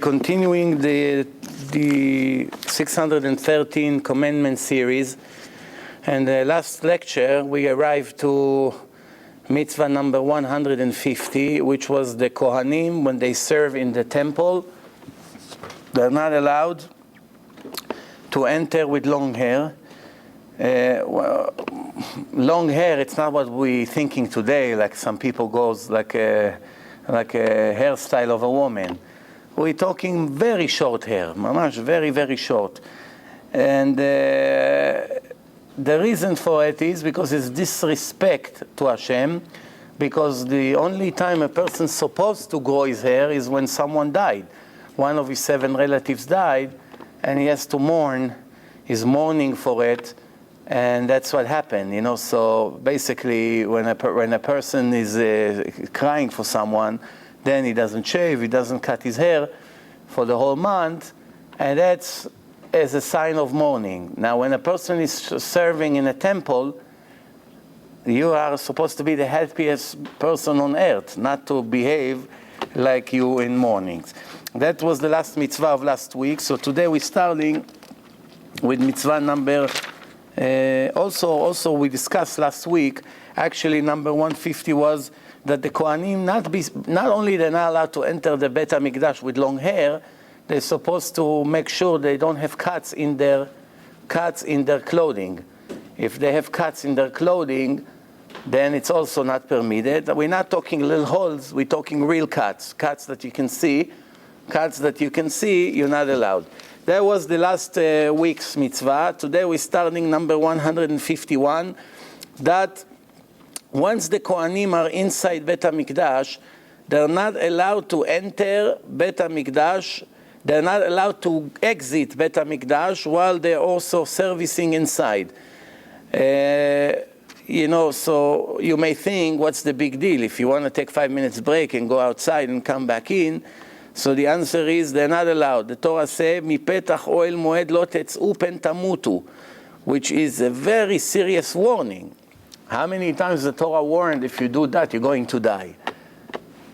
continuing the 613 commandment series, and the last lecture we arrived to mitzvah number 150, which was the Kohanim when they serve in the temple. They're not allowed to enter with long hair. Long hair, it's not what we're thinking today, like some people goes like a hairstyle of a woman. We're talking very short hair, mamash, very, very short. And the reason for it is because it's disrespect to Hashem, because the only time a person's supposed to grow his hair is when someone died. One of his 7 relatives died, and he has to mourn. He's mourning for it, and that's what happened, you know. So basically, when a person is crying for someone, then he doesn't shave, he doesn't cut his hair for the whole month, and that's as a sign of mourning. Now, when a person is serving in a temple, you are supposed to be the happiest person on earth, not to behave like you in mournings. That was the last mitzvah of last week. So today we're starting with mitzvah number, also we discussed last week, actually number 150 was that the Kohanim not only they're not allowed to enter the Beit HaMikdash with long hair, they're supposed to make sure they don't have cuts in their clothing. If they have cuts in their clothing, then it's also not permitted. We're not talking little holes, we're talking real cuts that you can see. Cuts that you can see, you're not allowed. That was the last week's mitzvah. Today we're starting number 151, that once the Kohanim are inside Beit HaMikdash, they're not allowed to enter Beit HaMikdash, they're not allowed to exit Beit HaMikdash while they're also servicing inside. You know, so you may think, what's the big deal? If you want to take 5 minutes break and go outside and come back in, so the answer is they're not allowed. The Torah says, "Mipetach oel moed lo tetz'u pen tamutu," which is a very serious warning. How many times the Torah warned, if you do that, you're going to die?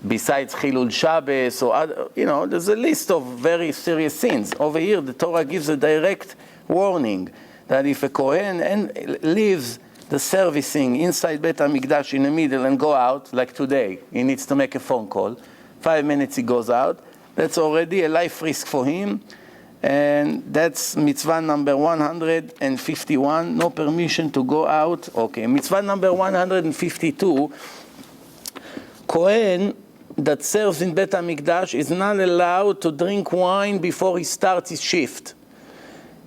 Besides Chilul Shabbos, or other, you know, there's a list of very serious sins. Over here, the Torah gives a direct warning that if a Kohen leaves the servicing inside Beit HaMikdash in the middle and go out, like today, he needs to make a phone call. 5 minutes he goes out. That's already a life risk for him. And that's mitzvah number 151, no permission to go out. Okay, mitzvah number 152, Kohen that serves in Beit HaMikdash is not allowed to drink wine before he starts his shift.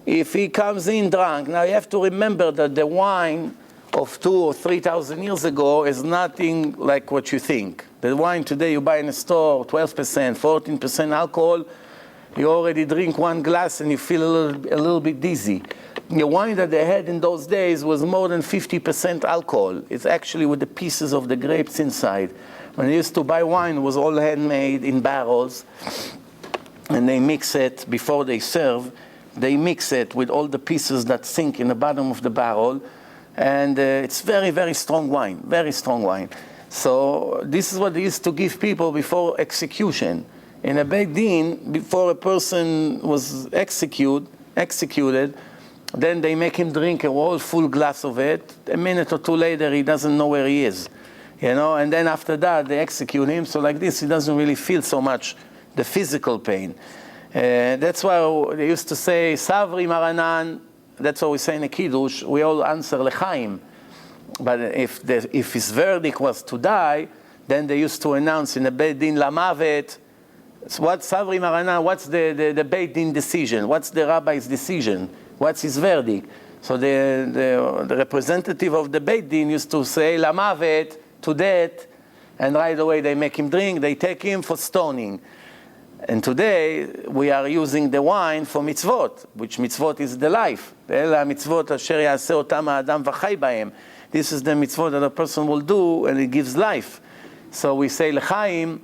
If he comes in drunk, now you have to remember that the wine of 2,000 or 3,000 years ago is nothing like what you think. The wine today you buy in a store, 12%, 14% alcohol, you already drink 1 glass and you feel a little bit dizzy. The wine that they had in those days was more than 50% alcohol. It's actually with the pieces of the grapes inside. When they used to buy wine, it was all handmade in barrels, and they mix it before they serve. They mix it with all the pieces that sink in the bottom of the barrel, and it's very, very strong wine, very strong wine. So this is what they used to give people before execution. In a Beit Din, before a person was executed, then they make him drink a whole full glass of it. A minute or two later, he doesn't know where he is, you know. And then after that, they execute him. So like this, he doesn't really feel so much the physical pain. That's why they used to say, Savri Maranan. That's what we say in a Kiddush. We all answer L'chaim. But if his verdict was to die, then they used to announce in the Beit Din Lamavet. So what's Savri Marana? What's the Beit Din decision? What's the rabbi's decision? What's his verdict? So the representative of the Beit Din used to say Lamavet, to death, and right away they make him drink. They take him for stoning. And today we are using the wine for mitzvot, which mitzvot is the life. This is the mitzvot that a person will do, and it gives life. So we say l'chaim,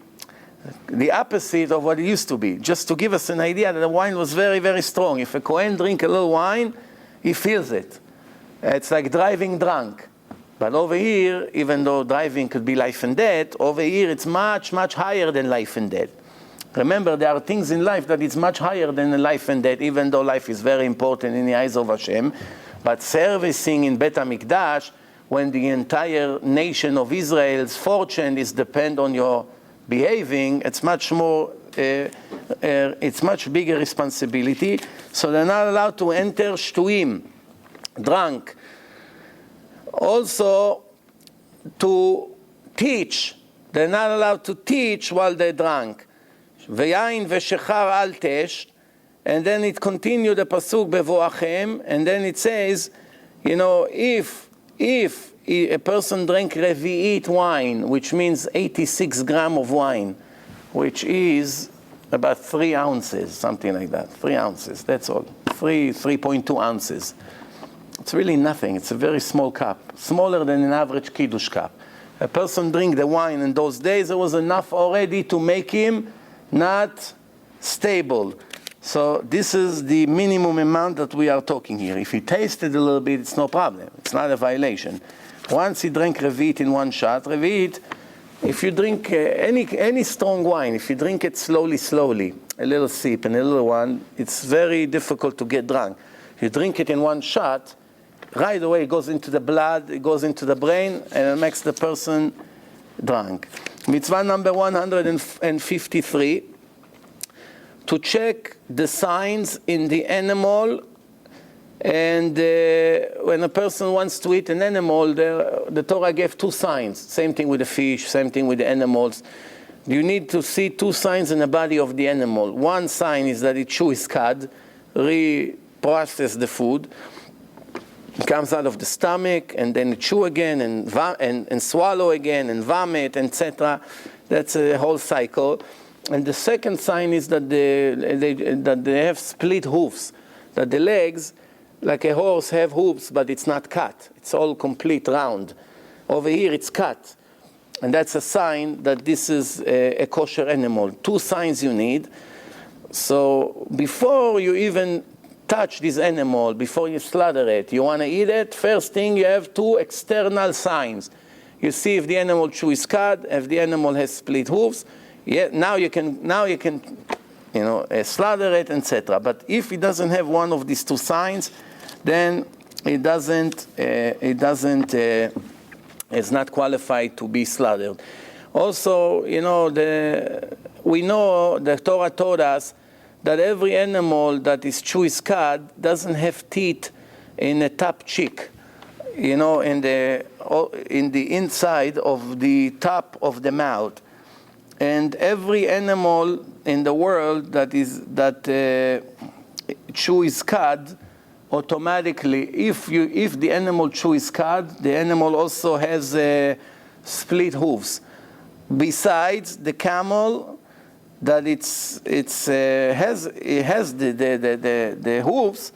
the opposite of what it used to be, just to give us an idea that the wine was very, very strong. If a Kohen drink a little wine, he feels it. It's like driving drunk. But over here, even though driving could be life and death, over here it's much, much higher than life and death. Remember, there are things in life that is much higher than life and death, even though life is very important in the eyes of Hashem. But servicing in Bet HaMikdash, when the entire nation of Israel's fortune is depend on your behaving, it's much more, it's much bigger responsibility. So they're not allowed to enter shtuim, drunk. Also, to teach. They're not allowed to teach while they're drunk. V'yain v'shechar al tesh. And then it continued the pasuk bevoachem, and then it says, you know, if a person drank revi'it wine, which means 86 grams of wine, which is about 3 ounces, something like that, 3 ounces, that's all, 3.2 ounces. It's really nothing. It's a very small cup, smaller than an average kiddush cup. A person drink the wine in those days, it was enough already to make him not stable. So this is the minimum amount that we are talking here. If he tasted a little bit, it's no problem. It's not a violation. Once he drank Revit in one shot, Revit, if you drink any strong wine, if you drink it slowly, a little sip and a little one, it's very difficult to get drunk. If you drink it in one shot, right away it goes into the blood, it goes into the brain, and it makes the person drunk. Mitzvah number 153. To check the signs in the animal, and when a person wants to eat an animal, the Torah gave 2 signs. Same thing with the fish, same thing with the animals. You need to see 2 signs in the body of the animal. One sign is that it chews cud, reprocess the food. It comes out of the stomach, and then it chew again, and swallow again, and vomit, etc. That's a whole cycle. And the second sign is that they have split hoofs, that the legs, like a horse, have hoofs, but it's not cut. It's all complete round. Over here it's cut. And that's a sign that this is a kosher animal. 2 signs you need. So before you even touch this animal, before you slaughter it, you want to eat it, first thing you have 2 external signs. You see if the animal chews cud, if the animal has split hoofs. Yeah, now you can, you know, slaughter it, etc. But if it doesn't have one of these 2 signs, then it's not qualified to be slaughtered. Also, you know, we know the Torah taught us that every animal that is chews cud doesn't have teeth in the top cheek, you know, in the inside of the top of the mouth. And every animal in the world that chews cud, automatically, if the animal chews cud, the animal also has split hooves. Besides the camel, that it has the hooves.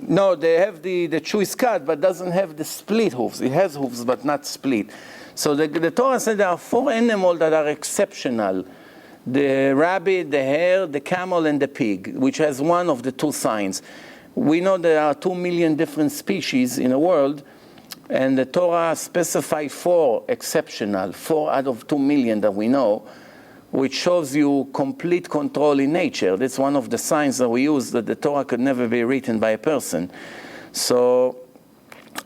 No, they have the chews cud, but doesn't have the split hooves. It has hooves, but not split. So the Torah said there are 4 animals that are exceptional: the rabbit, the hare, the camel, and the pig, which has one of the 2 signs. We know there are 2 million different species in the world, and the Torah specifies 4 exceptional, 4 out of 2 million that we know, which shows you complete control in nature. That's one of the signs that we use, that the Torah could never be written by a person. So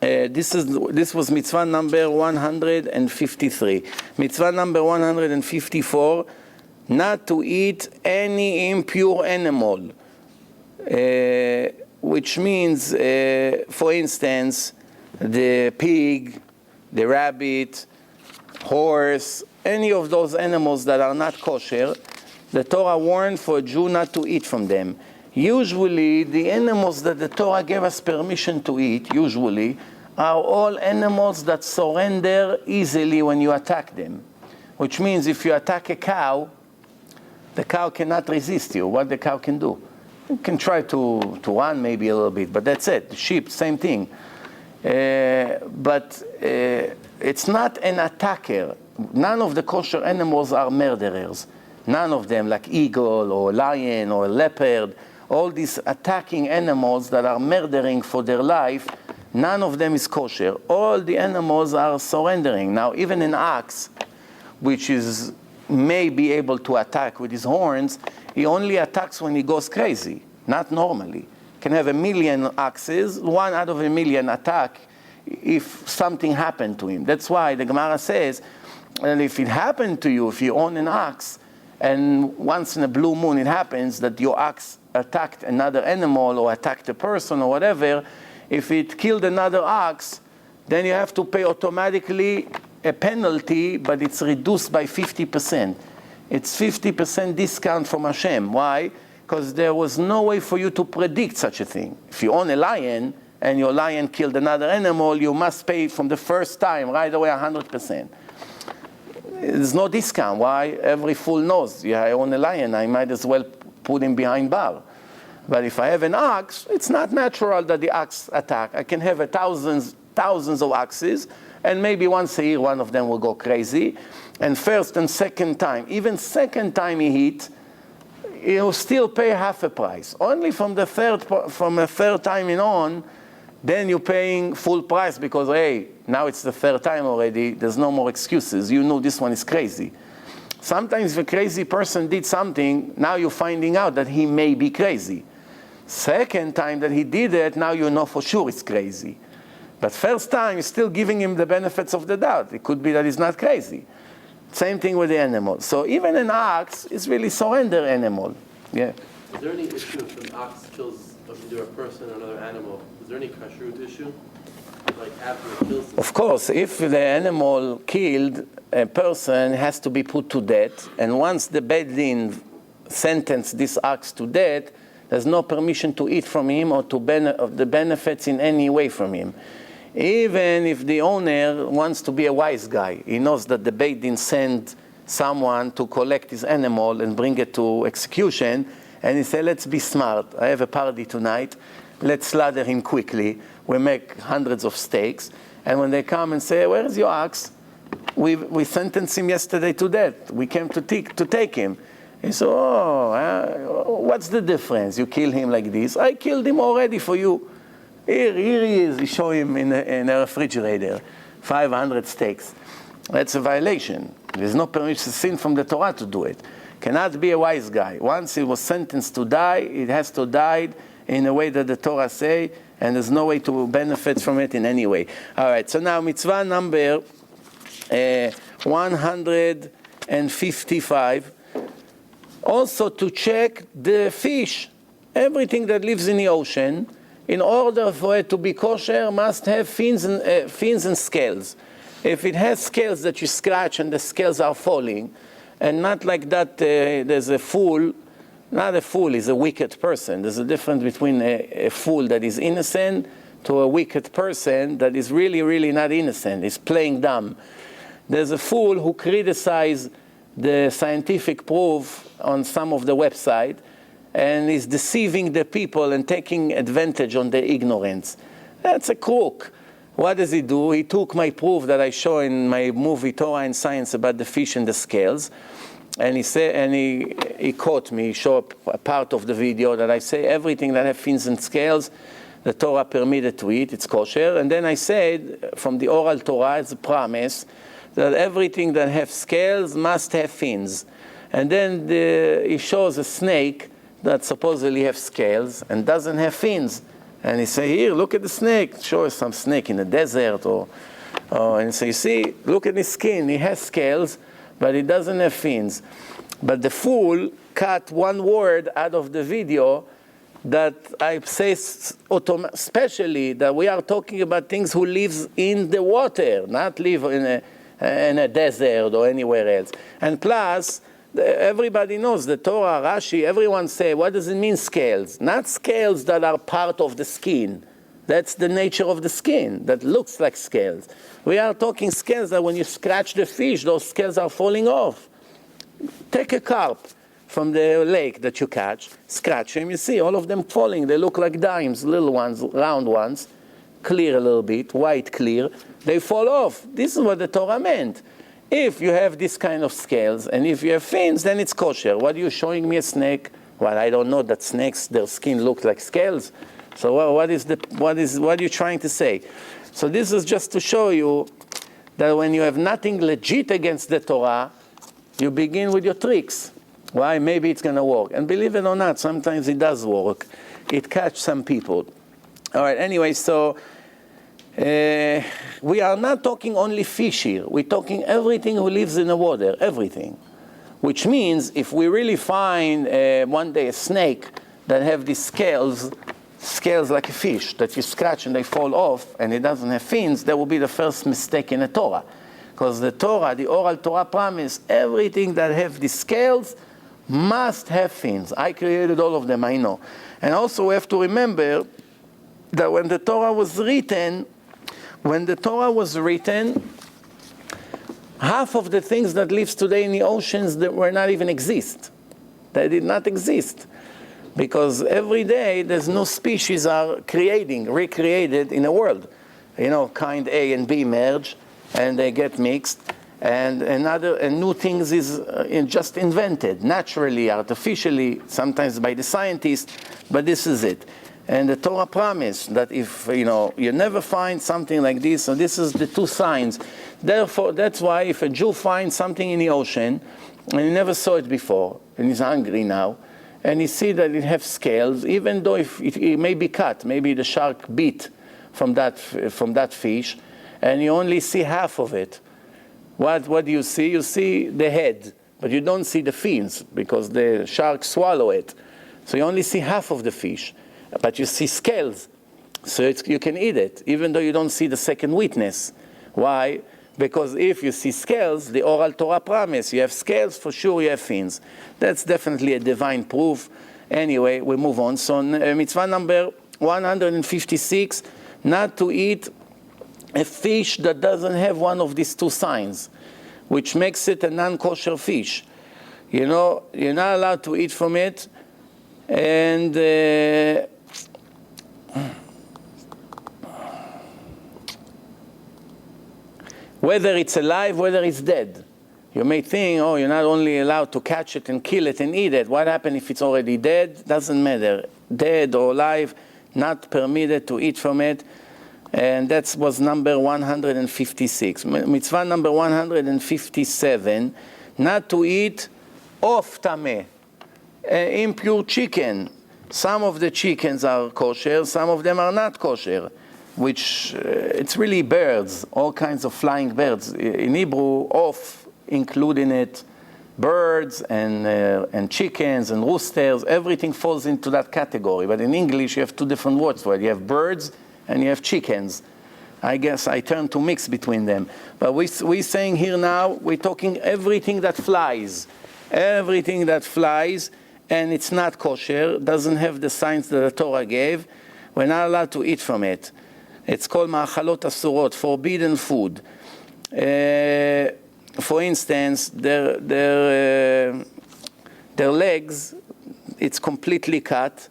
this was mitzvah number 153. Mitzvah number 154, not to eat any impure animal, which means, for instance, the pig, the rabbit, horse, any of those animals that are not kosher. The Torah warned for a Jew not to eat from them. Usually, the animals that the Torah gave us permission to eat, usually, are all animals that surrender easily when you attack them. Which means if you attack a cow, the cow cannot resist you. What the cow can do? It can try to run maybe a little bit, but that's it. The sheep, same thing. But it's not an attacker. None of the kosher animals are murderers. None of them, like eagle or lion or leopard, all these attacking animals that are murdering for their life, none of them is kosher. All the animals are surrendering. Now, even an ox, which is may be able to attack with his horns, he only attacks when he goes crazy, not normally. Can have 1,000,000 oxes, 1 out of 1,000,000 attack if something happened to him. That's why the Gemara says, and if it happened to you, if you own an ox, and once in a blue moon it happens that your ox attacked another animal or attacked a person or whatever, if it killed another ox, then you have to pay automatically a penalty, but it's reduced by 50%. It's 50% discount from Hashem. Why? Because there was no way for you to predict such a thing. If you own a lion and your lion killed another animal, you must pay from the first time right away 100%. There's no discount. Why? Every fool knows, yeah, I own a lion, I might as well put him behind bar. But if I have an ox, it's not natural that the ox attack. I can have thousands of oxes, and maybe once a year one of them will go crazy. And first and second time, even second time he hit, he'll still pay half a price. Only from the third time in on, then you're paying full price because, hey, now it's the third time already, there's no more excuses. You know this one is crazy. Sometimes if a crazy person did something, now you're finding out that he may be crazy. Second time that he did it, now you know for sure it's crazy. But first time, you're still giving him the benefits of the doubt. It could be that he's not crazy. Same thing with the animal. So even an ox is really surrender animal. Yeah. Is there any issue if an ox kills either a person or another animal? Is there any kashrut issue? Like after it kills them? Of course, if the animal killed a person, has to be put to death. And once the Beit Din sentenced this ox to death, there's no permission to eat from him or to of the benefits in any way from him. Even if the owner wants to be a wise guy, he knows that the Beit Din sent someone to collect his animal and bring it to execution, and he said, let's be smart. I have a party tonight. Let's slaughter him quickly. We make hundreds of steaks. And when they come and say, where is your ox? We sentenced him yesterday to death. We came to take him. He said, what's the difference? You kill him like this. I killed him already for you. Here he is. You show him in a refrigerator, 500 steaks. That's a violation. There's no permission, sin from the Torah to do it. Cannot be a wise guy. Once he was sentenced to die, it has to die in a way that the Torah say, and there's no way to benefit from it in any way. All right, so now mitzvah number 155. Also to check the fish, everything that lives in the ocean, in order for it to be kosher, must have fins and scales. If it has scales that you scratch and the scales are falling, and not like that, there's a fool. Not a fool is a wicked person. There's a difference between a fool that is innocent to a wicked person that is really, really not innocent. Is playing dumb. There's a fool who criticizes the scientific proof on some of the website and is deceiving the people and taking advantage on their ignorance. That's a crook. What does he do? He took my proof that I show in my movie Torah and Science about the fish and the scales, and he caught me. He showed a part of the video that I say everything that has fins and scales, the Torah permitted to eat, it's kosher. And then I said from the oral Torah, it's a promise that everything that has scales must have fins. And then he shows a snake that supposedly has scales and doesn't have fins. And he say, here, look at the snake. Show us some snake in the desert. And so you see, look at his skin. He has scales, but he doesn't have fins. But the fool cut one word out of the video that I say especially that we are talking about things who lives in the water, not live in a desert or anywhere else. And plus, everybody knows the Torah, Rashi, everyone say, what does it mean scales? Not scales that are part of the skin. That's the nature of the skin, that looks like scales. We are talking scales that when you scratch the fish, those scales are falling off. Take a carp from the lake that you catch, scratch them, you see all of them falling. They look like dimes, little ones, round ones, clear a little bit, white clear. They fall off. This is what the Torah meant. If you have this kind of scales, and if you have fins, then it's kosher. What are you showing me a snake? Well, I don't know that snakes, their skin looks like scales. So what are you trying to say? So this is just to show you that when you have nothing legit against the Torah, you begin with your tricks. Why? Maybe it's going to work. And believe it or not, sometimes it does work. It catches some people. All right, anyway, so we are not talking only fish here. We're talking everything who lives in the water, everything. Which means if we really find one day a snake that have these scales like a fish, that you scratch and they fall off, and it doesn't have fins, that will be the first mistake in the Torah. Because the Torah, the oral Torah promise, everything that have these scales must have fins. I created all of them, I know. And also we have to remember that when the Torah was written, half of the things that lives today in the oceans that were not even exist. They did not exist. Because every day there's new species are recreated in the world. You know, kind A and B merge, and they get mixed. And new things is just invented, naturally, artificially, sometimes by the scientists, but this is it. And the Torah promised that if, you never find something like this, so this is the two signs. Therefore, that's why if a Jew finds something in the ocean, and he never saw it before, and he's hungry now, and he sees that it has scales, even though if it may be cut, maybe the shark bit from that fish, and you only see half of it. What do you see? You see the head, but you don't see the fins, because the shark swallow it. So you only see half of the fish, but you see scales, so you can eat it, even though you don't see the second witness. Why? Because if you see scales, the oral Torah promise, you have scales, for sure you have fins. That's definitely a divine proof. Anyway, we move on. So mitzvah number 156, not to eat a fish that doesn't have one of these two signs, which makes it a non-kosher fish. You're not allowed to eat from it, and whether it's alive, whether it's dead. You may think, you're not only allowed to catch it and kill it and eat it. What happens if it's already dead? Doesn't matter. Dead or alive, not permitted to eat from it. And that was number 156. Mitzvah number 157, not to eat of tameh, impure chicken. Some of the chickens are kosher, some of them are not kosher. Which it's really birds, all kinds of flying birds. In Hebrew, of include in it birds and chickens and roosters. Everything falls into that category. But in English, you have two different words for it. You have birds and you have chickens. I guess I turn to mix between them. But we're saying here now, we're talking everything that flies. Everything that flies, and it's not kosher, doesn't have the signs that the Torah gave. We're not allowed to eat from it. It's called ma'achalot asurot, forbidden food. For instance, their legs, it's completely cut,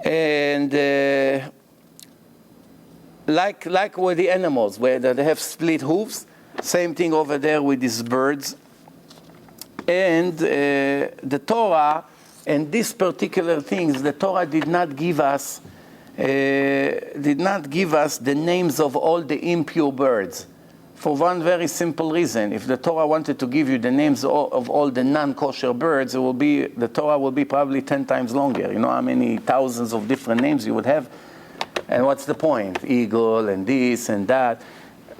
and like with the animals, where they have split hooves, same thing over there with these birds. And the Torah, and these particular things, the Torah did not give us the names of all the impure birds. For one very simple reason. If the Torah wanted to give you the names of all the non-kosher birds, the Torah will be probably 10 times longer. You know how many thousands of different names you would have? And what's the point? Eagle and this and that.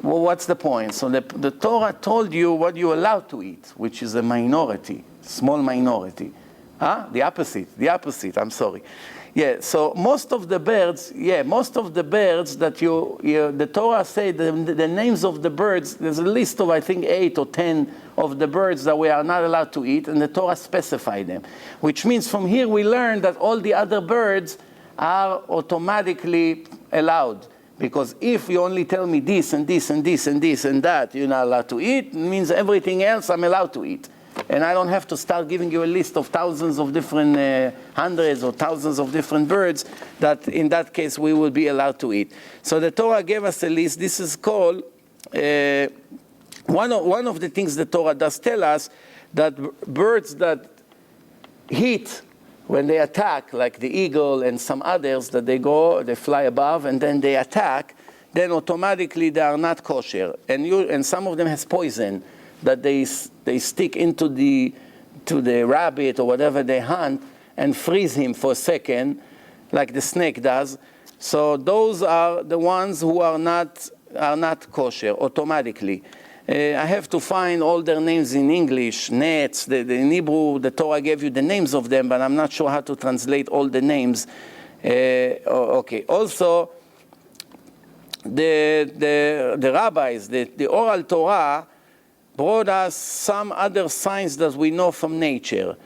Well, what's the point? So the Torah told you what you're allowed to eat, which is a minority, small minority. The opposite, I'm sorry. Yeah, so most of the birds that the Torah say, the names of the birds, there's a list of, I think, 8 or 10 of the birds that we are not allowed to eat, and the Torah specified them. Which means from here we learn that all the other birds are automatically allowed. Because if you only tell me this and this and this and this and that you're not allowed to eat, it means everything else I'm allowed to eat. And I don't have to start giving you a list of thousands of different, hundreds or thousands of different birds that in that case we will be allowed to eat. So the Torah gave us a list. This is called, one of the things the Torah does tell us, that birds that hit when they attack, like the eagle and some others, that they fly above and then they attack, then automatically they are not kosher. And some of them has poison that they stick into to the rabbit or whatever they hunt and freeze him for a second, like the snake does. So those are the ones who are not kosher automatically. I have to find all their names in English, nets. In Hebrew, the Torah gave you the names of them, but I'm not sure how to translate all the names. Okay. Also, the rabbis, the oral Torah, brought us some other signs that we know from nature.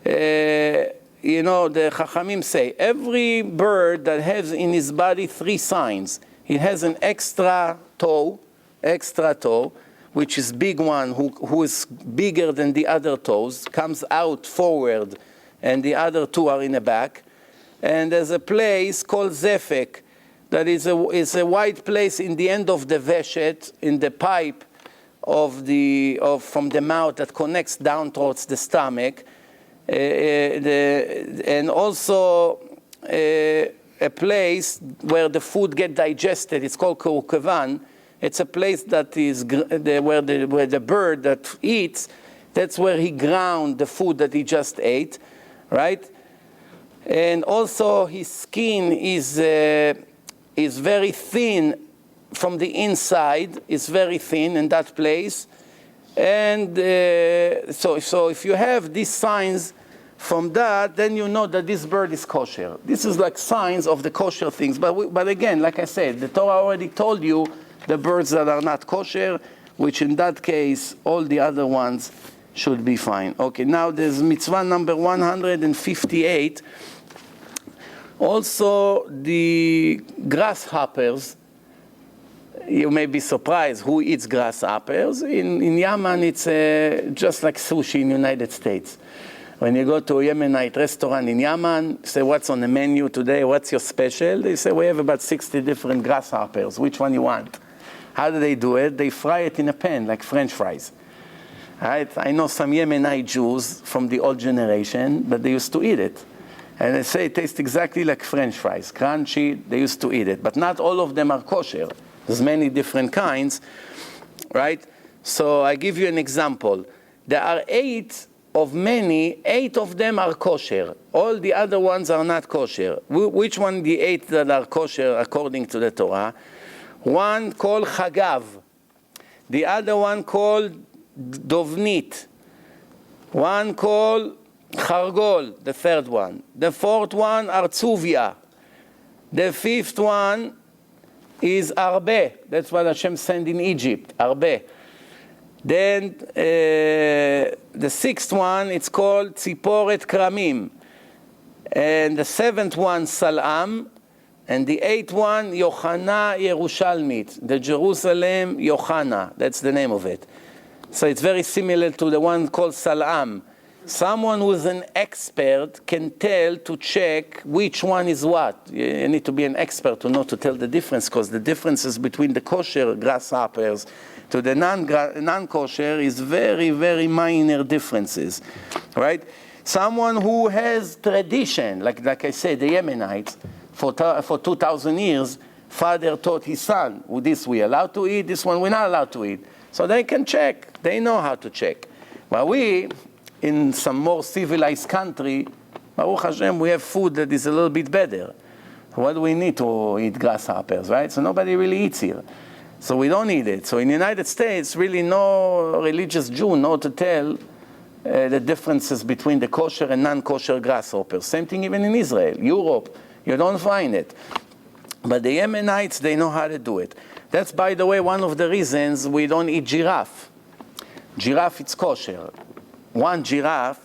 The Chachamim say, every bird that has in his body 3 signs, it has an extra toe, which is big one, who is bigger than the other toes, comes out forward, and the other 2 are in the back. And there's a place called Zefek, that is a white place in the end of the veshet, in the pipe from the mouth that connects down towards the stomach, and also a place where the food gets digested. It's called Kurukevan. It's a place that is where the bird that eats, that's where he ground the food that he just ate, right? And also his skin is very thin from the inside. It's very thin in that place. And so if you have these signs from that, then you know that this bird is kosher. This is like signs of the kosher things. But again, like I said, the Torah already told you the birds that are not kosher, which in that case, all the other ones should be fine. Okay, now there's mitzvah number 158. Also, the grasshoppers. You may be surprised who eats grasshoppers. In Yemen, it's just like sushi in the United States. When you go to a Yemenite restaurant in Yemen, say, what's on the menu today? What's your special? They say, we have about 60 different grasshoppers. Which one you want? How do they do it? They fry it in a pan like French fries. Right? I know some Yemenite Jews from the old generation that they used to eat it. And they say it tastes exactly like French fries. Crunchy, they used to eat it. But not all of them are kosher. There's many different kinds, right? So I give you an example. There are 8 of them are kosher. All the other ones are not kosher. Which one the 8 that are kosher according to the Torah? One called Chagav. The other one called Dovnit. One called Chargol, the 3rd one. The 4th one, Artsuvia. The 5th one is Arbe. That's what Hashem sent in Egypt, Arbe. Then the 6th one, it's called Tziporet Kramim. And the 7th one, Salam. And the 8th one, Yochana Yerushalmit. The Jerusalem Yochana. That's the name of it. So it's very similar to the one called Salam. Someone who's an expert can tell to check which one is what. You need to be an expert to know to tell the difference, because the differences between the kosher grasshoppers to the non-kosher is very, very minor differences, right? Someone who has tradition, like I said, the Yemenites, for 2,000 years, father taught his son, with this we allowed to eat, this one we're not allowed to eat. So they can check. They know how to check. But we, in some more civilized country, Baruch Hashem, we have food that is a little bit better. What do we need to eat grasshoppers, right? So nobody really eats here. So we don't eat it. So in the United States, really no religious Jew know to tell the differences between the kosher and non-kosher grasshoppers. Same thing even in Israel, Europe, you don't find it. But the Yemenites, they know how to do it. That's, by the way, one of the reasons we don't eat giraffe. Giraffe, it's kosher. One giraffe,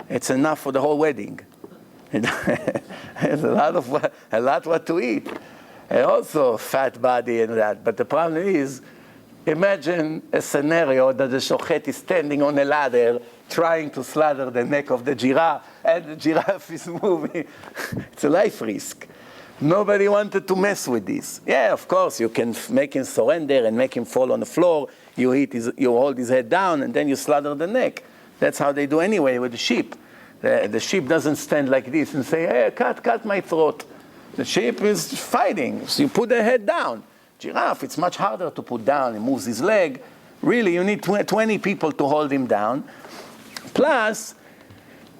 it's enough for the whole wedding. There's a lot what to eat. And also fat body and that. But the problem is, imagine a scenario that the shochet is standing on a ladder trying to slaughter the neck of the giraffe, and the giraffe is moving. It's a life risk. Nobody wanted to mess with this. Yeah, of course, you can make him surrender and make him fall on the floor. You hold his head down, and then you slaughter the neck. That's how they do anyway with the sheep. The sheep doesn't stand like this and say, hey, cut my throat. The sheep is fighting, so you put the head down. Giraffe, it's much harder to put down. He moves his leg. Really, you need 20 people to hold him down. Plus,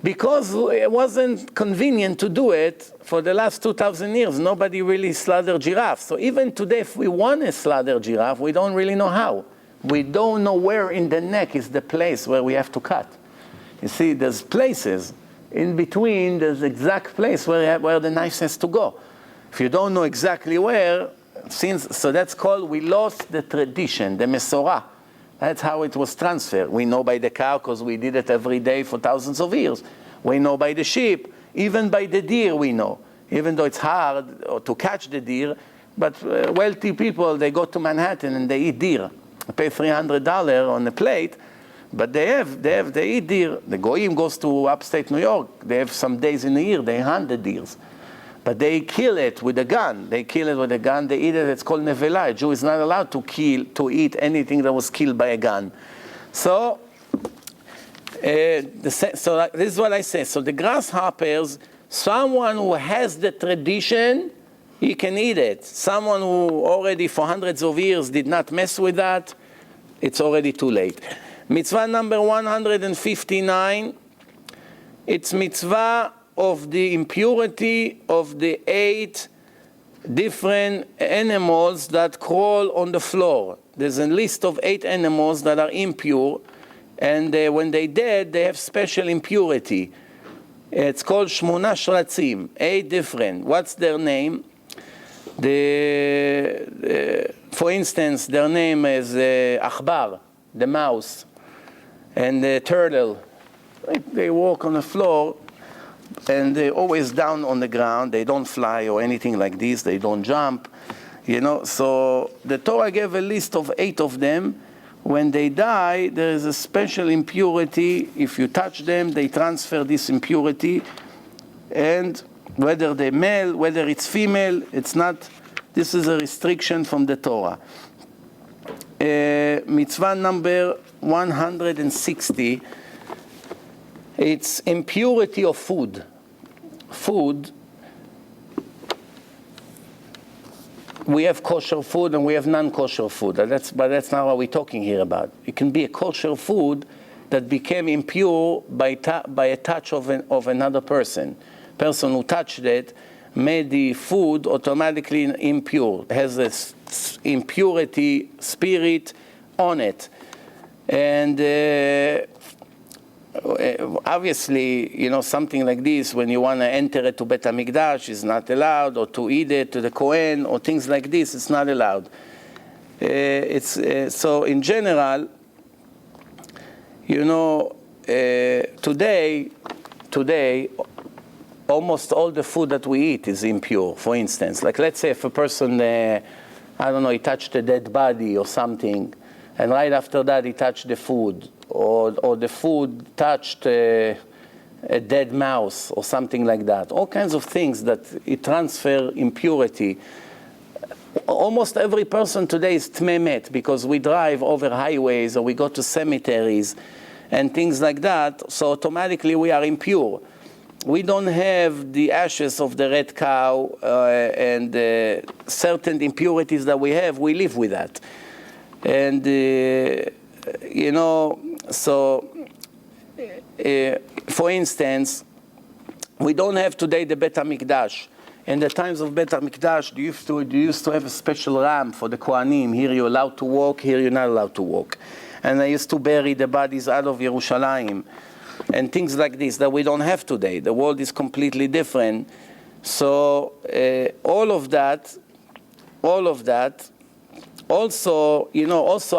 because it wasn't convenient to do it, for the last 2,000 years, nobody really slaughtered giraffes. So even today, if we want to slaughter giraffe, we don't really know how. We don't know where in the neck is the place where we have to cut. You see, there's places in between, there's exact place where the knife has to go. If you don't know exactly where, so that's called, we lost the tradition, the Mesorah. That's how it was transferred. We know by the cow because we did it every day for thousands of years. We know by the sheep, even by the deer we know. Even though it's hard to catch the deer, but wealthy people, they go to Manhattan and they eat deer. They pay $300 on a plate, but they eat deer. The Goyim goes to upstate New York. They have some days in the year, they hunt the deers. But they kill it with a gun. They kill it with a gun. They eat it. It's called nevela. A Jew is not allowed to eat anything that was killed by a gun. So, this is what I say. So the grasshoppers, someone who has the tradition, he can eat it. Someone who already for hundreds of years did not mess with that, it's already too late. Mitzvah number 159, it's mitzvah of the impurity of the 8 different animals that crawl on the floor. There's a list of 8 animals that are impure, and when they dead, they have special impurity. It's called Shmona Shratzim, 8 different. What's their name? For instance, their name is Achbar, the mouse, and the turtle. They walk on the floor, and they're always down on the ground. They don't fly or anything like this. They don't jump, So the Torah gave a list of 8 of them. When they die, there is a special impurity. If you touch them, they transfer this impurity. And whether they're male, whether it's female, it's not. This is a restriction from the Torah. Mitzvah number 160. It's impurity of food. Food, we have kosher food and we have non-kosher food. But that's not what we're talking here about. It can be a kosher food that became impure by a touch of another person. Person who touched it made the food automatically impure. It has this impurity spirit on it. And obviously, something like this, when you want to enter it to Bet HaMikdash, is not allowed, or to eat it to the Kohen, or things like this, it's not allowed. So in general, today, almost all the food that we eat is impure. For instance, like let's say if a person, he touched a dead body or something, and right after that he touched the food, or the food touched a dead mouse or something like that. All kinds of things that it transfer impurity. Almost every person today is tmemet because we drive over highways or we go to cemeteries and things like that, so automatically we are impure. We don't have the ashes of the red cow and certain impurities that we have, we live with that. And so, for instance, we don't have today the Bet HaMikdash. In the times of Bet HaMikdash, you used to have a special ram for the Kohanim. Here you're allowed to walk, here you're not allowed to walk. And they used to bury the bodies out of Yerushalayim. And things like this that we don't have today. The world is completely different. So all of that, also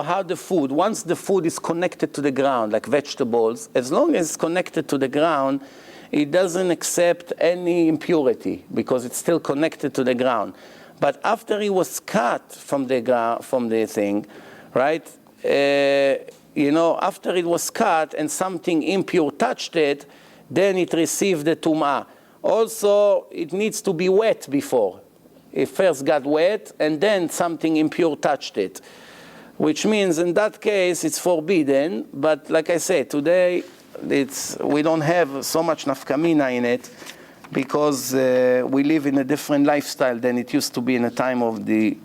how the food, once the food is connected to the ground, like vegetables, as long as it's connected to the ground, it doesn't accept any impurity because it's still connected to the ground. But after it was cut from the thing, right? After it was cut and something impure touched it, then it received the tum'ah. Also, it needs to be wet before. It first got wet and then something impure touched it, which means in that case it's forbidden. But like I said, today we don't have so much nafkamina in it because we live in a different lifestyle than it used to be in the time of the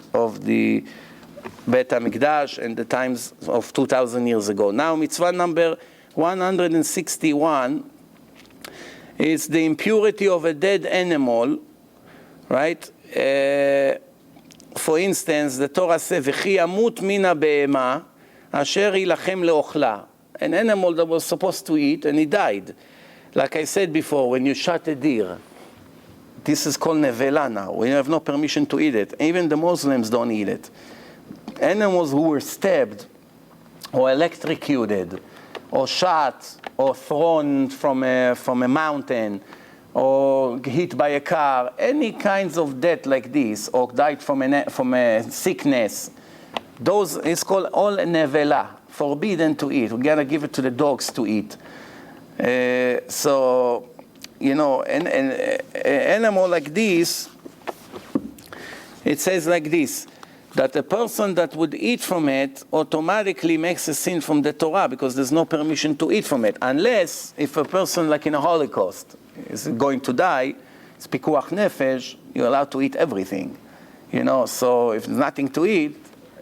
Bet HaMikdash and the times of 2,000 years ago. Now, mitzvah number 161 is the impurity of a dead animal, right? For instance, the Torah says, "V'chi yamut mina be'ema asher yilachem le'ochla." An animal that was supposed to eat, and he died. Like I said before, when you shot a deer, this is called nevela now. We have no permission to eat it. Even the Muslims don't eat it. Animals who were stabbed, or electrocuted, or shot, or thrown from a mountain, or hit by a car, any kinds of death like this, or died from a sickness, those is called all nevela, forbidden to eat. We gotta give it to the dogs to eat. So, you know, an animal like this, it says like this, that a person that would eat from it automatically makes a sin from the Torah, because there's no permission to eat from it, unless if a person like in a Holocaust is going to die, it's pikuach nefesh, you're allowed to eat everything, you know. So if there's nothing to eat,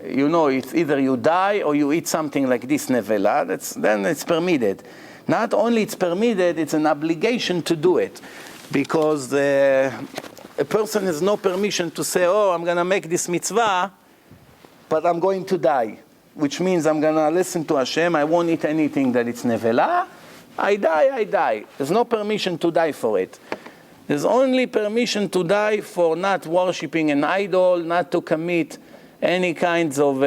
you know, it's either you die or you eat something like this nevela, then it's permitted. Not only it's permitted, it's an obligation to do it, because a person has no permission to say, oh, I'm going to make this mitzvah, but I'm going to die, which means I'm going to listen to Hashem, I won't eat anything that it's nevela, I die. There's no permission to die for it. There's only permission to die for not worshipping an idol, not to commit any kinds of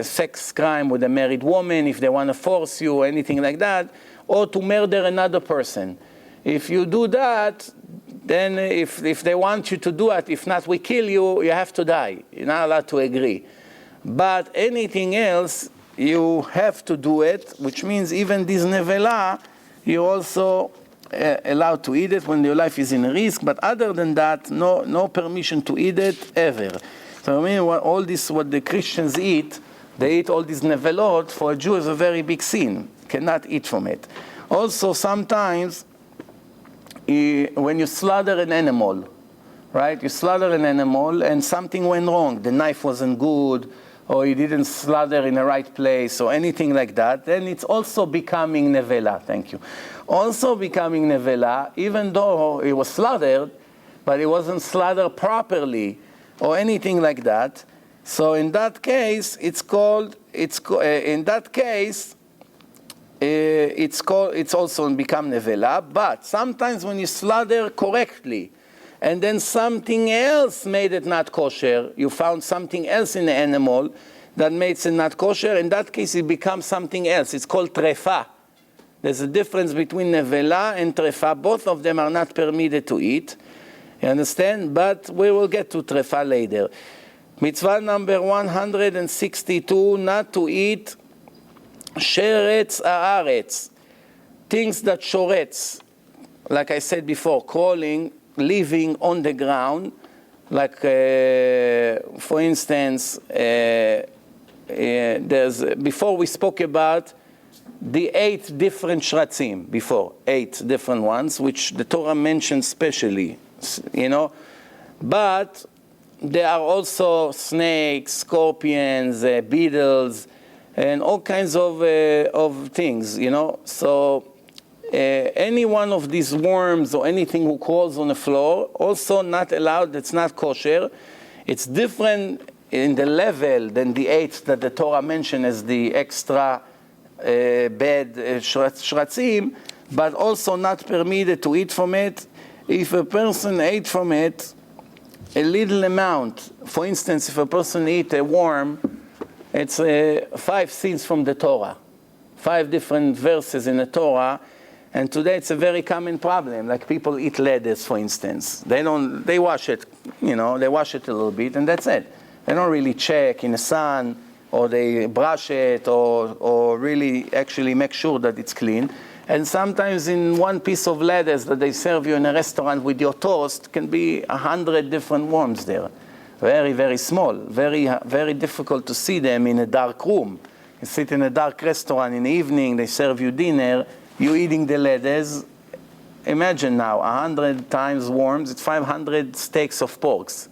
sex crime with a married woman, if they want to force you or anything like that, or to murder another person. If you do that, then if they want you to do it, if not we kill you, you have to die. You're not allowed to agree. But anything else, you have to do it, which means even this nevela, you're also allowed to eat it when your life is in risk, but other than that, no permission to eat it ever. So I mean, all this, what the Christians eat, they eat all these nevelot, for a Jew is a very big sin. Cannot eat from it. Also, sometimes, when you slaughter an animal, right? You slaughter an animal and something went wrong. The knife wasn't good, or you didn't slaughter in the right place, or anything like that, then it's also becoming nevela. Thank you. Also becoming nevela, even though it was slaughtered, but it wasn't slaughtered properly, or anything like that. So in that case, it's also become nevela. But sometimes when you slaughter correctly, and then something else made it not kosher, you found something else in the animal that makes it not kosher, in that case it becomes something else. It's called trefa. There's a difference between nevela and trefa. Both of them are not permitted to eat. You understand? But we will get to trefa later. Mitzvah number 162, not to eat sheretz haaretz, things that shoretz, like I said before, crawling, living on the ground, like for instance, before we spoke about the 8 different shratzim, before 8 different ones, which the Torah mentions specially, you know, but there are also snakes, scorpions, beetles, and all kinds of things, you know. So any one of these worms or anything who crawls on the floor, also not allowed, it's not kosher. It's different in the level than the 8 that the Torah mentioned as the extra bad shratzim, but also not permitted to eat from it. If a person ate from it a little amount, for instance, if a person eat a worm, it's 5 sins from the Torah, 5 different verses in the Torah. And today it's a very common problem. Like people eat lettuce, for instance. They wash it, you know, they wash it a little bit and that's it. They don't really check in the sun, or they brush it, or really actually make sure that it's clean. And sometimes in one piece of lettuce that they serve you in a restaurant with your toast can be 100 different worms there. Very, very small, very, very difficult to see them in a dark room. You sit in a dark restaurant in the evening, they serve you dinner, you're eating the lettuce, imagine now, 100 times worms, it's 500 steaks of porks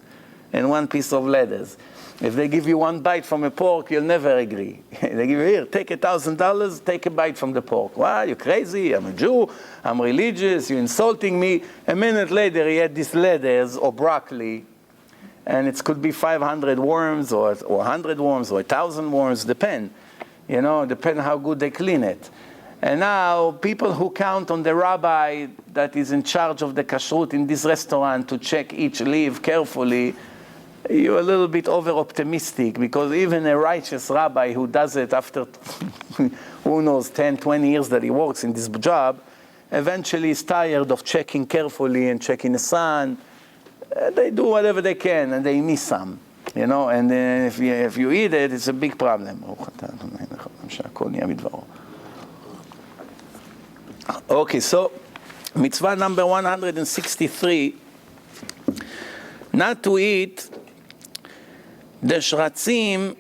and one piece of lettuce. If they give you one bite from a pork, you'll never agree. They give you, here, take $1,000, take a bite from the pork. What, you crazy? I'm a Jew, I'm religious, you're insulting me. A minute later, he had this lettuce or broccoli, and it could be 500 worms or 100 worms or 1,000 worms, depend how good they clean it. And now, people who count on the rabbi that is in charge of the kashrut in this restaurant to check each leaf carefully, you're a little bit over-optimistic, because even a righteous rabbi who does it after, who knows, 10, 20 years that he works in this job, eventually is tired of checking carefully and checking the sun. They do whatever they can, and they miss some, and if you eat it, it's a big problem. Okay, so mitzvah number 163, not to eat the shratzim,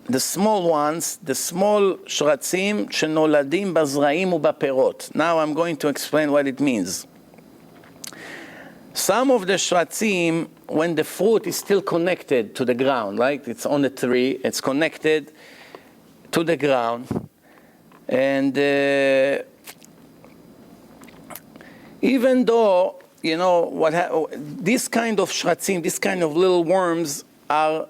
the small ones, the small shratzim shenoladim bazraim ubaperot. Now I'm going to explain what it means. Some of the shratzim, when the fruit is still connected to the ground, like it's on the tree, it's connected to the ground, and even though, this kind of shratzim, this kind of little worms are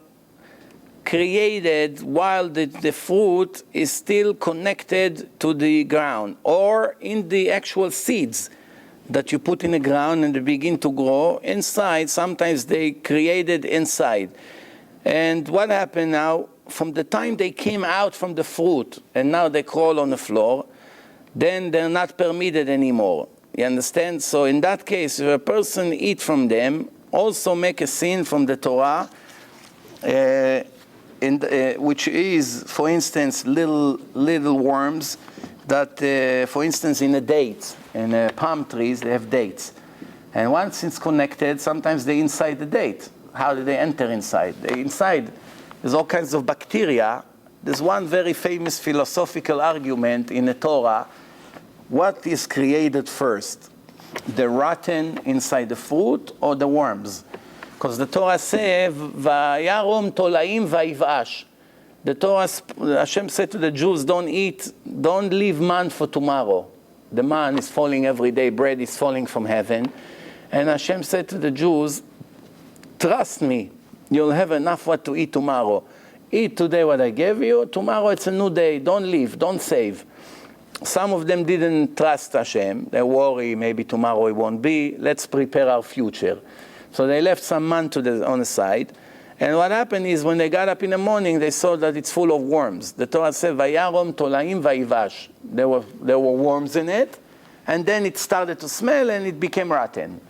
created while the fruit is still connected to the ground, or in the actual seeds that you put in the ground and they begin to grow inside. Sometimes they created inside. And what happened now, from the time they came out from the fruit and now they crawl on the floor, then they're not permitted anymore. You understand? So in that case, if a person eat from them, also make a sin from the Torah, which is, for instance, little worms that, for instance, in a date, in palm trees, they have dates. And once it's connected, sometimes they're inside the date. How do they enter inside? Inside, there's all kinds of bacteria. There's one very famous philosophical argument in the Torah. What is created first? The rotten inside the fruit or the worms? Because the Torah says, "Vayarom tolaim vayivash." The Torah, Hashem said to the Jews, don't leave man for tomorrow. The man is falling every day, bread is falling from heaven. And Hashem said to the Jews, trust me, you'll have enough what to eat tomorrow. Eat today what I gave you, tomorrow it's a new day, don't leave, don't save. Some of them didn't trust Hashem. They worry, maybe tomorrow it won't be. Let's prepare our future. So they left some man on the side. And what happened is, when they got up in the morning, they saw that it's full of worms. The Torah said, "Vayarom tolaim vayivash." There were worms in it, and then it started to smell, and it became rotten.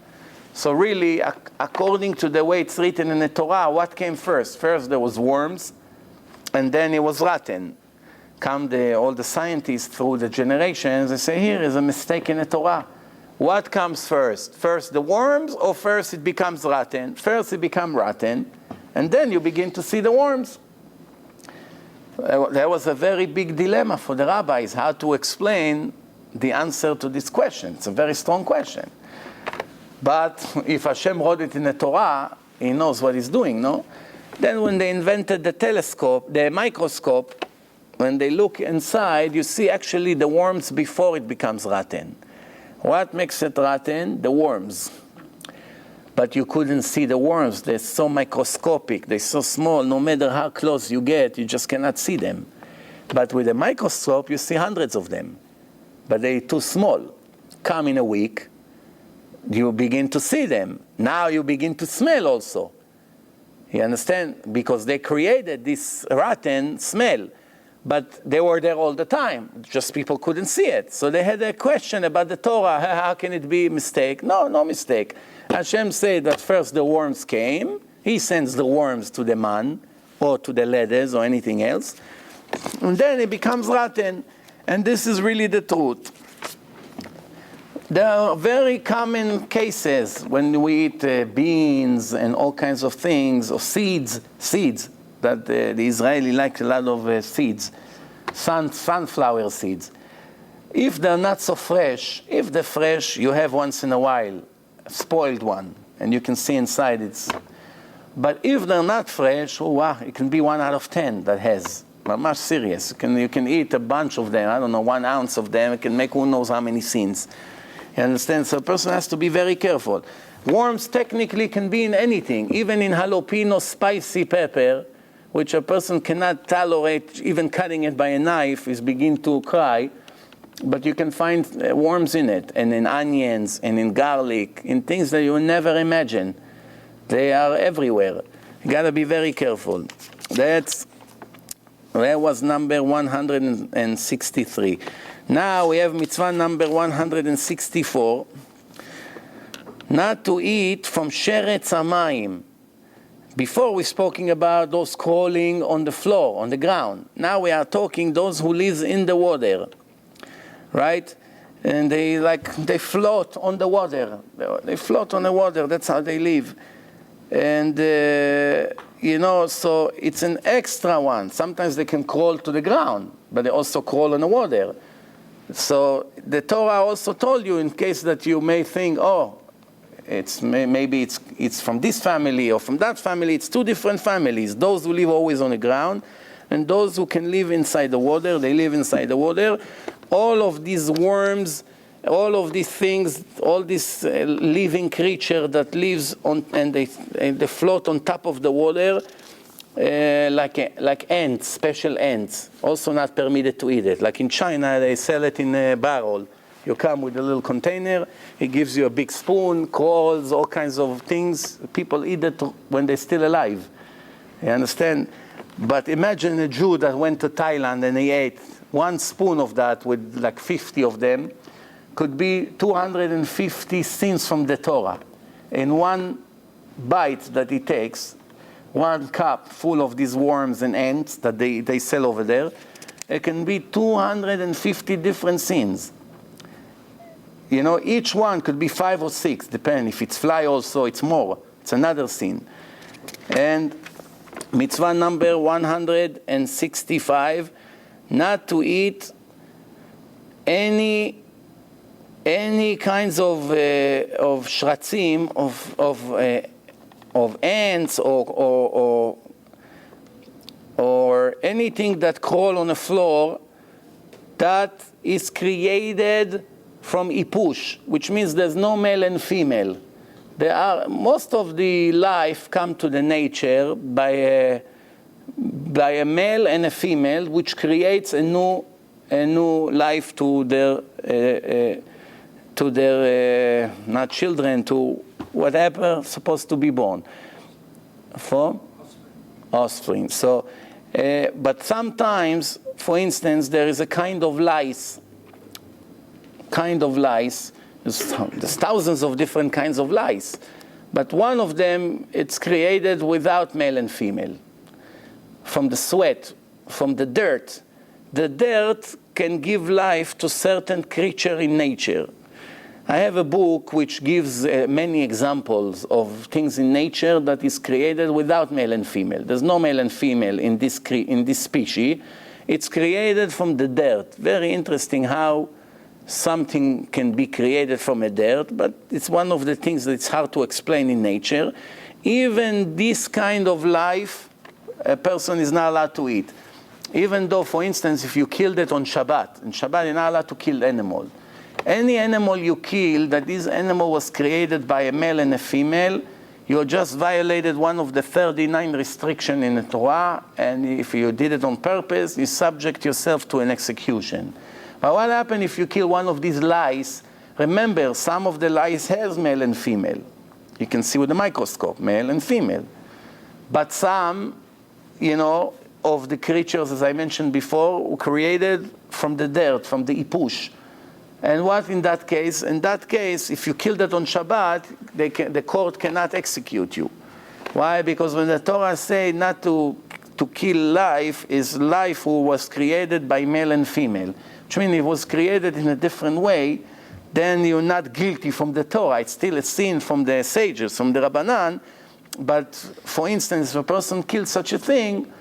So really, according to the way it's written in the Torah, what came first? First there was worms, and then it was rotten. All the scientists through the generations, they say, here is a mistake in the Torah. What comes first? First the worms, or first it becomes rotten? First it becomes rotten, and then you begin to see the worms. There was a very big dilemma for the rabbis, how to explain the answer to this question. It's a very strong question. But if Hashem wrote it in the Torah, he knows what he's doing, no? Then when they invented the microscope, when they look inside, you see actually the worms before it becomes rotten. What makes it rotten? The worms. But you couldn't see the worms. They're so microscopic. They're so small. No matter how close you get, you just cannot see them. But with a microscope, you see hundreds of them. But they're too small. Come in a week, you begin to see them. Now you begin to smell also. You understand? Because they created this rotten smell. But they were there all the time. Just people couldn't see it. So they had a question about the Torah. How can it be a mistake? No mistake. Hashem said that first the worms came. He sends the worms to the man or to the lettuce or anything else. And then it becomes rotten. And this is really the truth. There are very common cases when we eat beans and all kinds of things, or seeds that the Israeli like a lot of seeds, sunflower seeds. If they're not so fresh, if they're fresh, you have once in a while a spoiled one, and you can see inside it's. But if they're not fresh, oh wow, it can be 1 out of 10 that has. But much serious. You can eat a bunch of them, I don't know, 1 ounce of them, it can make who knows how many sins. You understand? So a person has to be very careful. Worms technically can be in anything, even in jalapeno spicy pepper, which a person cannot tolerate, even cutting it by a knife is begin to cry. But you can find worms in it, and in onions, and in garlic, in things that you will never imagine. They are everywhere. You got to be very careful. That was number 163. Now we have mitzvah number 164. Not to eat from sheretz hamayim. Before we spoken about those crawling on the floor, on the ground. Now we are talking those who live in the water. Right? And they float on the water. They float on the water. That's how they live. And, so it's an extra one. Sometimes they can crawl to the ground, but they also crawl on the water. So the Torah also told you, in case that you may think, maybe it's from this family or from that family. It's 2 different families. Those who live always on the ground, and those who can live inside the water, they live inside the water. All of these worms, all of these things, all this living creature that lives on, and they float on top of the water, like ants, special ants, also not permitted to eat it. Like in China, they sell it in a barrel. You come with a little container, it gives you a big spoon, crawls, all kinds of things. People eat it when they're still alive. You understand? But imagine a Jew that went to Thailand and he ate 1 spoon of that with like 50 of them. Could be 250 sins from the Torah. In 1 bite that he takes, 1 cup full of these worms and ants that they sell over there, it can be 250 different sins. Each one could be 5 or 6, depending. If it's fly also, it's more. It's another sin. And mitzvah number 165, not to eat any kinds of shratzim, of ants or anything that crawl on the floor that is created from ipush, which means there's no male and female. Most of the life come to the nature by a male and a female, which creates a new life to their not children, to whatever supposed to be born for offspring. So, but sometimes, for instance, there is a kind of lice. There's thousands of different kinds of lice, but one of them, it's created without male and female. From the sweat, from the dirt. The dirt can give life to certain creature in nature. I have a book which gives many examples of things in nature that is created without male and female. There's no male and female in this species. It's created from the dirt. Very interesting how something can be created from a dirt, but it's one of the things that's hard to explain in nature. Even this kind of life, a person is not allowed to eat. Even though, for instance, if you killed it on Shabbat, you're not allowed to kill animal. Any animal you kill, that this animal was created by a male and a female, you just violated one of the 39 restrictions in the Torah, and if you did it on purpose, you subject yourself to an execution. But what happens if you kill one of these lice? Remember, some of the lice has male and female. You can see with the microscope, male and female. But some, of the creatures, as I mentioned before, were created from the dirt, from the ipush. And what in that case? In that case, if you kill that on Shabbat, the court cannot execute you. Why? Because when the Torah say not to kill life, is life who was created by male and female. Which means it was created in a different way, then you're not guilty from the Torah. It's still a sin from the sages, from the Rabbanan. But for instance, if a person kills such a thing,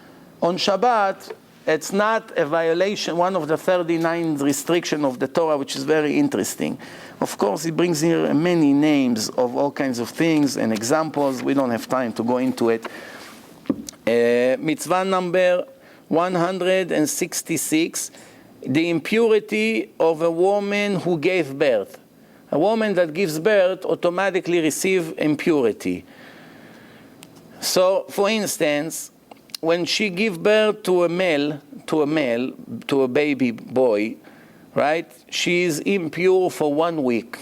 on Shabbat, it's not a violation, one of the 39 restrictions of the Torah, which is very interesting. Of course, he brings here many names of all kinds of things and examples. We don't have time to go into it. Mitzvah number 166, the impurity of a woman who gave birth. A woman that gives birth automatically receives impurity. So, for instance, when she gives birth to a baby boy, right, she is impure for 1 week.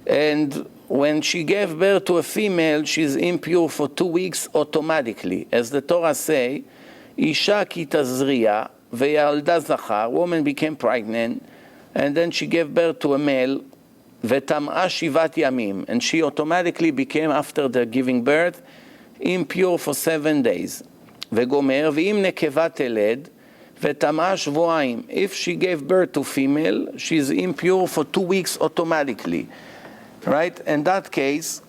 And when she gave birth to a female, she is impure for 2 weeks automatically. As the Torah say, Isha ki tazriya ve'yalda zachar, woman became pregnant, and then she gave birth to a male, ve'tam'a shivat yamim, and she automatically became, after the giving birth, impure for 7 days. Ve'gomer ve'im nekeva teled, ve'tam'a shvo'aim. If she gave birth to female, she is impure for 2 weeks automatically. Right? In that case,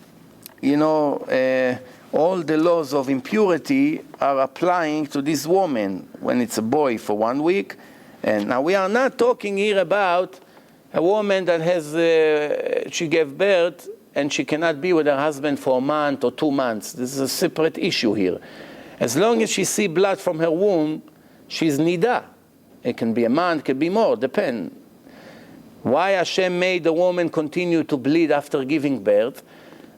you know, all the laws of impurity are applying to this woman when it's a boy for 1 week. And now we are not talking here about a woman that has, she gave birth and she cannot be with her husband for a month or 2 months. This is a separate issue here. As long as she sees blood from her womb, she's nida. It can be a month, it can be more, depend. Why Hashem made the woman continue to bleed after giving birth?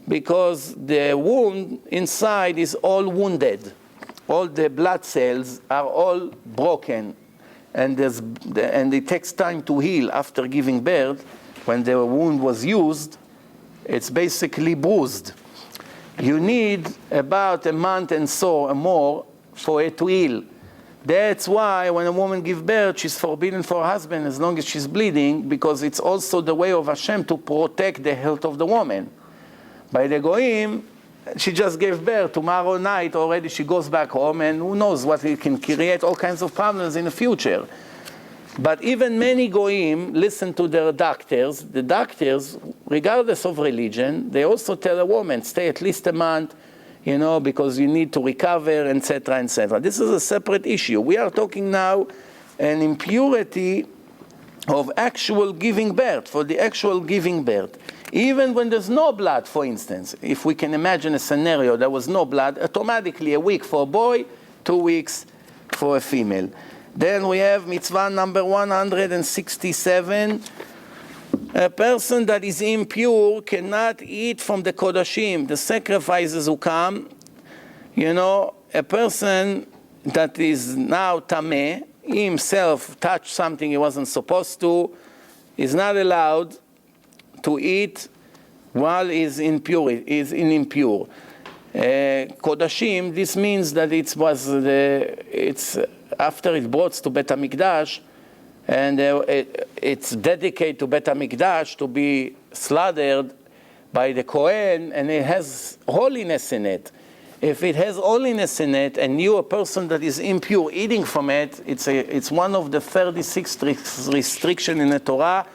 Because the wound inside is all wounded. All the blood cells are all broken. And it takes time to heal after giving birth. When the wound was used, it's basically bruised. You need about a month and so or more for it to heal. That's why when a woman gives birth, she's forbidden for her husband as long as she's bleeding, because it's also the way of Hashem to protect the health of the woman. By the Goyim, she just gave birth. Tomorrow night already she goes back home, and who knows what it can create, all kinds of problems in the future. But even many Goyim listen to their doctors. The doctors, regardless of religion, they also tell a woman, stay at least a month, you know, because you need to recover, etc., etc. This is a separate issue. We are talking now an impurity of actual giving birth, for the actual giving birth. Even when there's no blood, for instance, if we can imagine a scenario there was no blood, automatically a week for a boy, 2 weeks for a female. Then we have mitzvah number 167. A person that is impure cannot eat from the kodashim, the sacrifices who come. You know, a person that is now tameh, he himself touched something he wasn't supposed to, is not allowed to eat while he's impure. Kodashim, this means that it's after it brought to Bet HaMikdash, and it's dedicated to Bet HaMikdash to be slaughtered by the Kohen, and it has holiness in it. If it has holiness in it, and you, a person that is impure, eating from it, it's one of the 36 restrictions in the Torah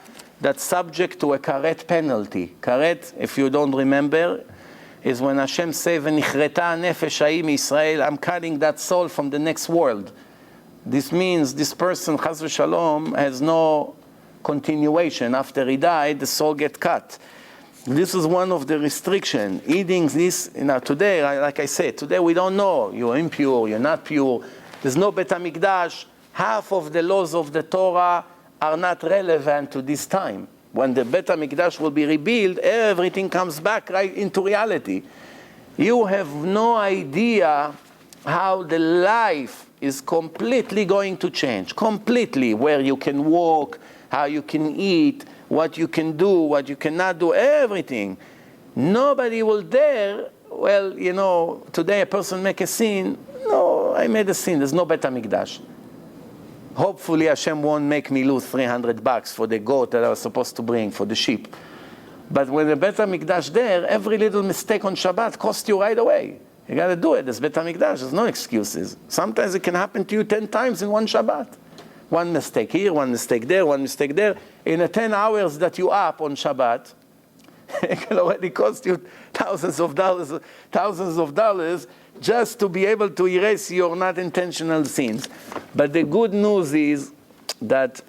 that's subject to a karet penalty. Karet, if you don't remember, is when Hashem says, "V'nichreta nefesh ha'im Yisrael," I'm cutting that soul from the next world. This means this person, chas v'shalom, has no continuation. After he died, the soul gets cut. This is one of the restrictions. Eating this, today, like I said, today we don't know. You're impure, you're not pure. There's no Bet HaMikdash. Half of the laws of the Torah are not relevant to this time. When the Bet HaMikdash will be rebuilt, everything comes back right into reality. You have no idea how the life is completely going to change. Completely. Where you can walk, how you can eat, what you can do, what you cannot do, everything. Nobody will dare, well, you know, today a person make a sin. No, I made a sin. There's no Bet HaMikdash. Hopefully Hashem won't make me lose $300 for the goat that I was supposed to bring, for the sheep. But when the Bet HaMikdash there, every little mistake on Shabbat costs you right away. You got to do it. There's Bet HaMikdash. There's no excuses. Sometimes it can happen to you 10 times in one Shabbat. One mistake here, one mistake there, one mistake there. In the 10 hours that you up on Shabbat, It can already cost you thousands of dollars just to be able to erase your not intentional sins. But the good news is that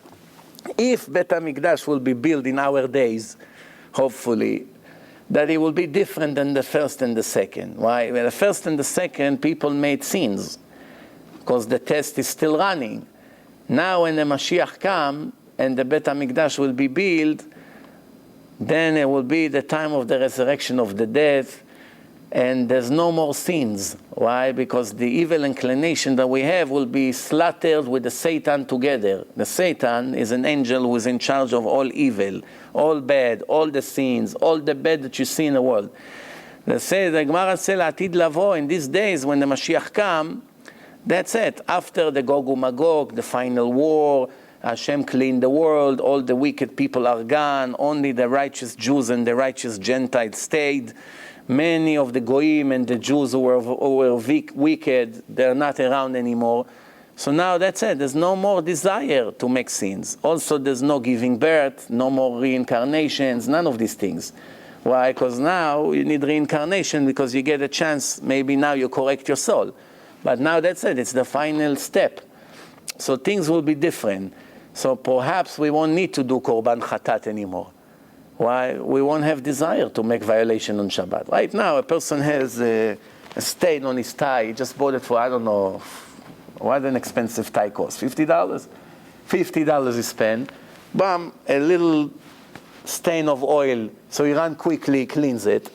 if Bet HaMikdash will be built in our days, hopefully, that it will be different than the first and the second. Why? Well, the first and the second, people made sins, because the test is still running. Now when the Mashiach comes, and the Bet HaMikdash will be built, then it will be the time of the resurrection of the dead, and there's no more sins. Why? Because the evil inclination that we have will be slaughtered with the Satan together. The Satan is an angel who is in charge of all evil, all bad, all the sins, all the bad that you see in the world. They say, the Gemara says, "Atid lavo," in these days when the Mashiach comes, that's it. After the Gog uMagog, the final war, Hashem cleaned the world, all the wicked people are gone, only the righteous Jews and the righteous Gentiles stayed. Many of the Goyim and the Jews who were wicked, they're not around anymore. So now that's it. There's no more desire to make sins. Also, there's no giving birth, no more reincarnations, none of these things. Why? Because now you need reincarnation because you get a chance. Maybe now you correct your soul. But now that's it. It's the final step. So things will be different. So perhaps we won't need to do Korban Chatat anymore. Why? We won't have desire to make violation on Shabbat. Right now, a person has a stain on his tie. He just bought it for, I don't know, what an expensive tie cost, $50? $50 he spent. Bam, a little stain of oil. So he ran quickly, cleans it.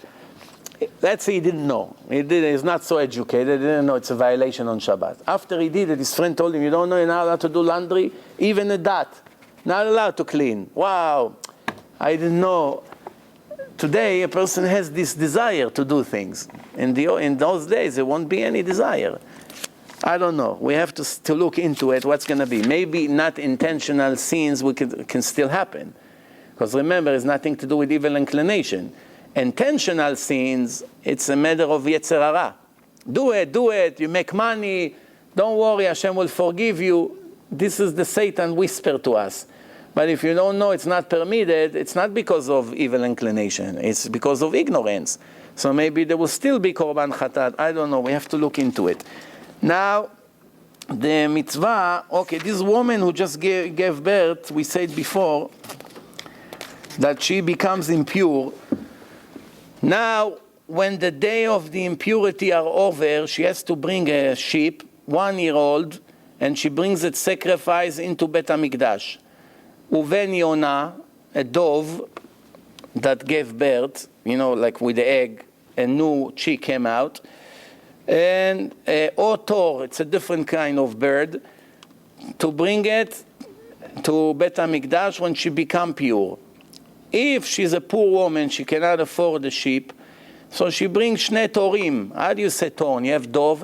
Let's say he didn't know. He's not so educated. He didn't know it's a violation on Shabbat. After he did it, his friend told him, "You don't know you're not allowed to do laundry? Even a dot. Not allowed to clean." Wow. I didn't know. Today, a person has this desire to do things. In those days, there won't be any desire. I don't know. We have to look into it, what's going to be. Maybe not intentional sins can still happen. Because remember, it's nothing to do with evil inclination. Intentional sins, it's a matter of Yetzer Hara. Do it, you make money, don't worry, Hashem will forgive you. This is the Satan whisper to us. But if you don't know it's not permitted, it's not because of evil inclination, it's because of ignorance. So maybe there will still be Korban Chatat, I don't know, we have to look into it. Now, the mitzvah, okay, this woman who just gave birth, we said before, that she becomes impure. Now, when the day of the impurity are over, she has to bring a sheep, 1 year old, and she brings it sacrifice into Bet HaMikdash. Uven Yonah, a dove that gave birth, like with the egg, a new chick came out. And Otor, it's a different kind of bird, to bring it to Bet HaMikdash when she become pure. If she's a poor woman, she cannot afford the sheep, so she brings Shne Torim. How do you say Torn? You have dove,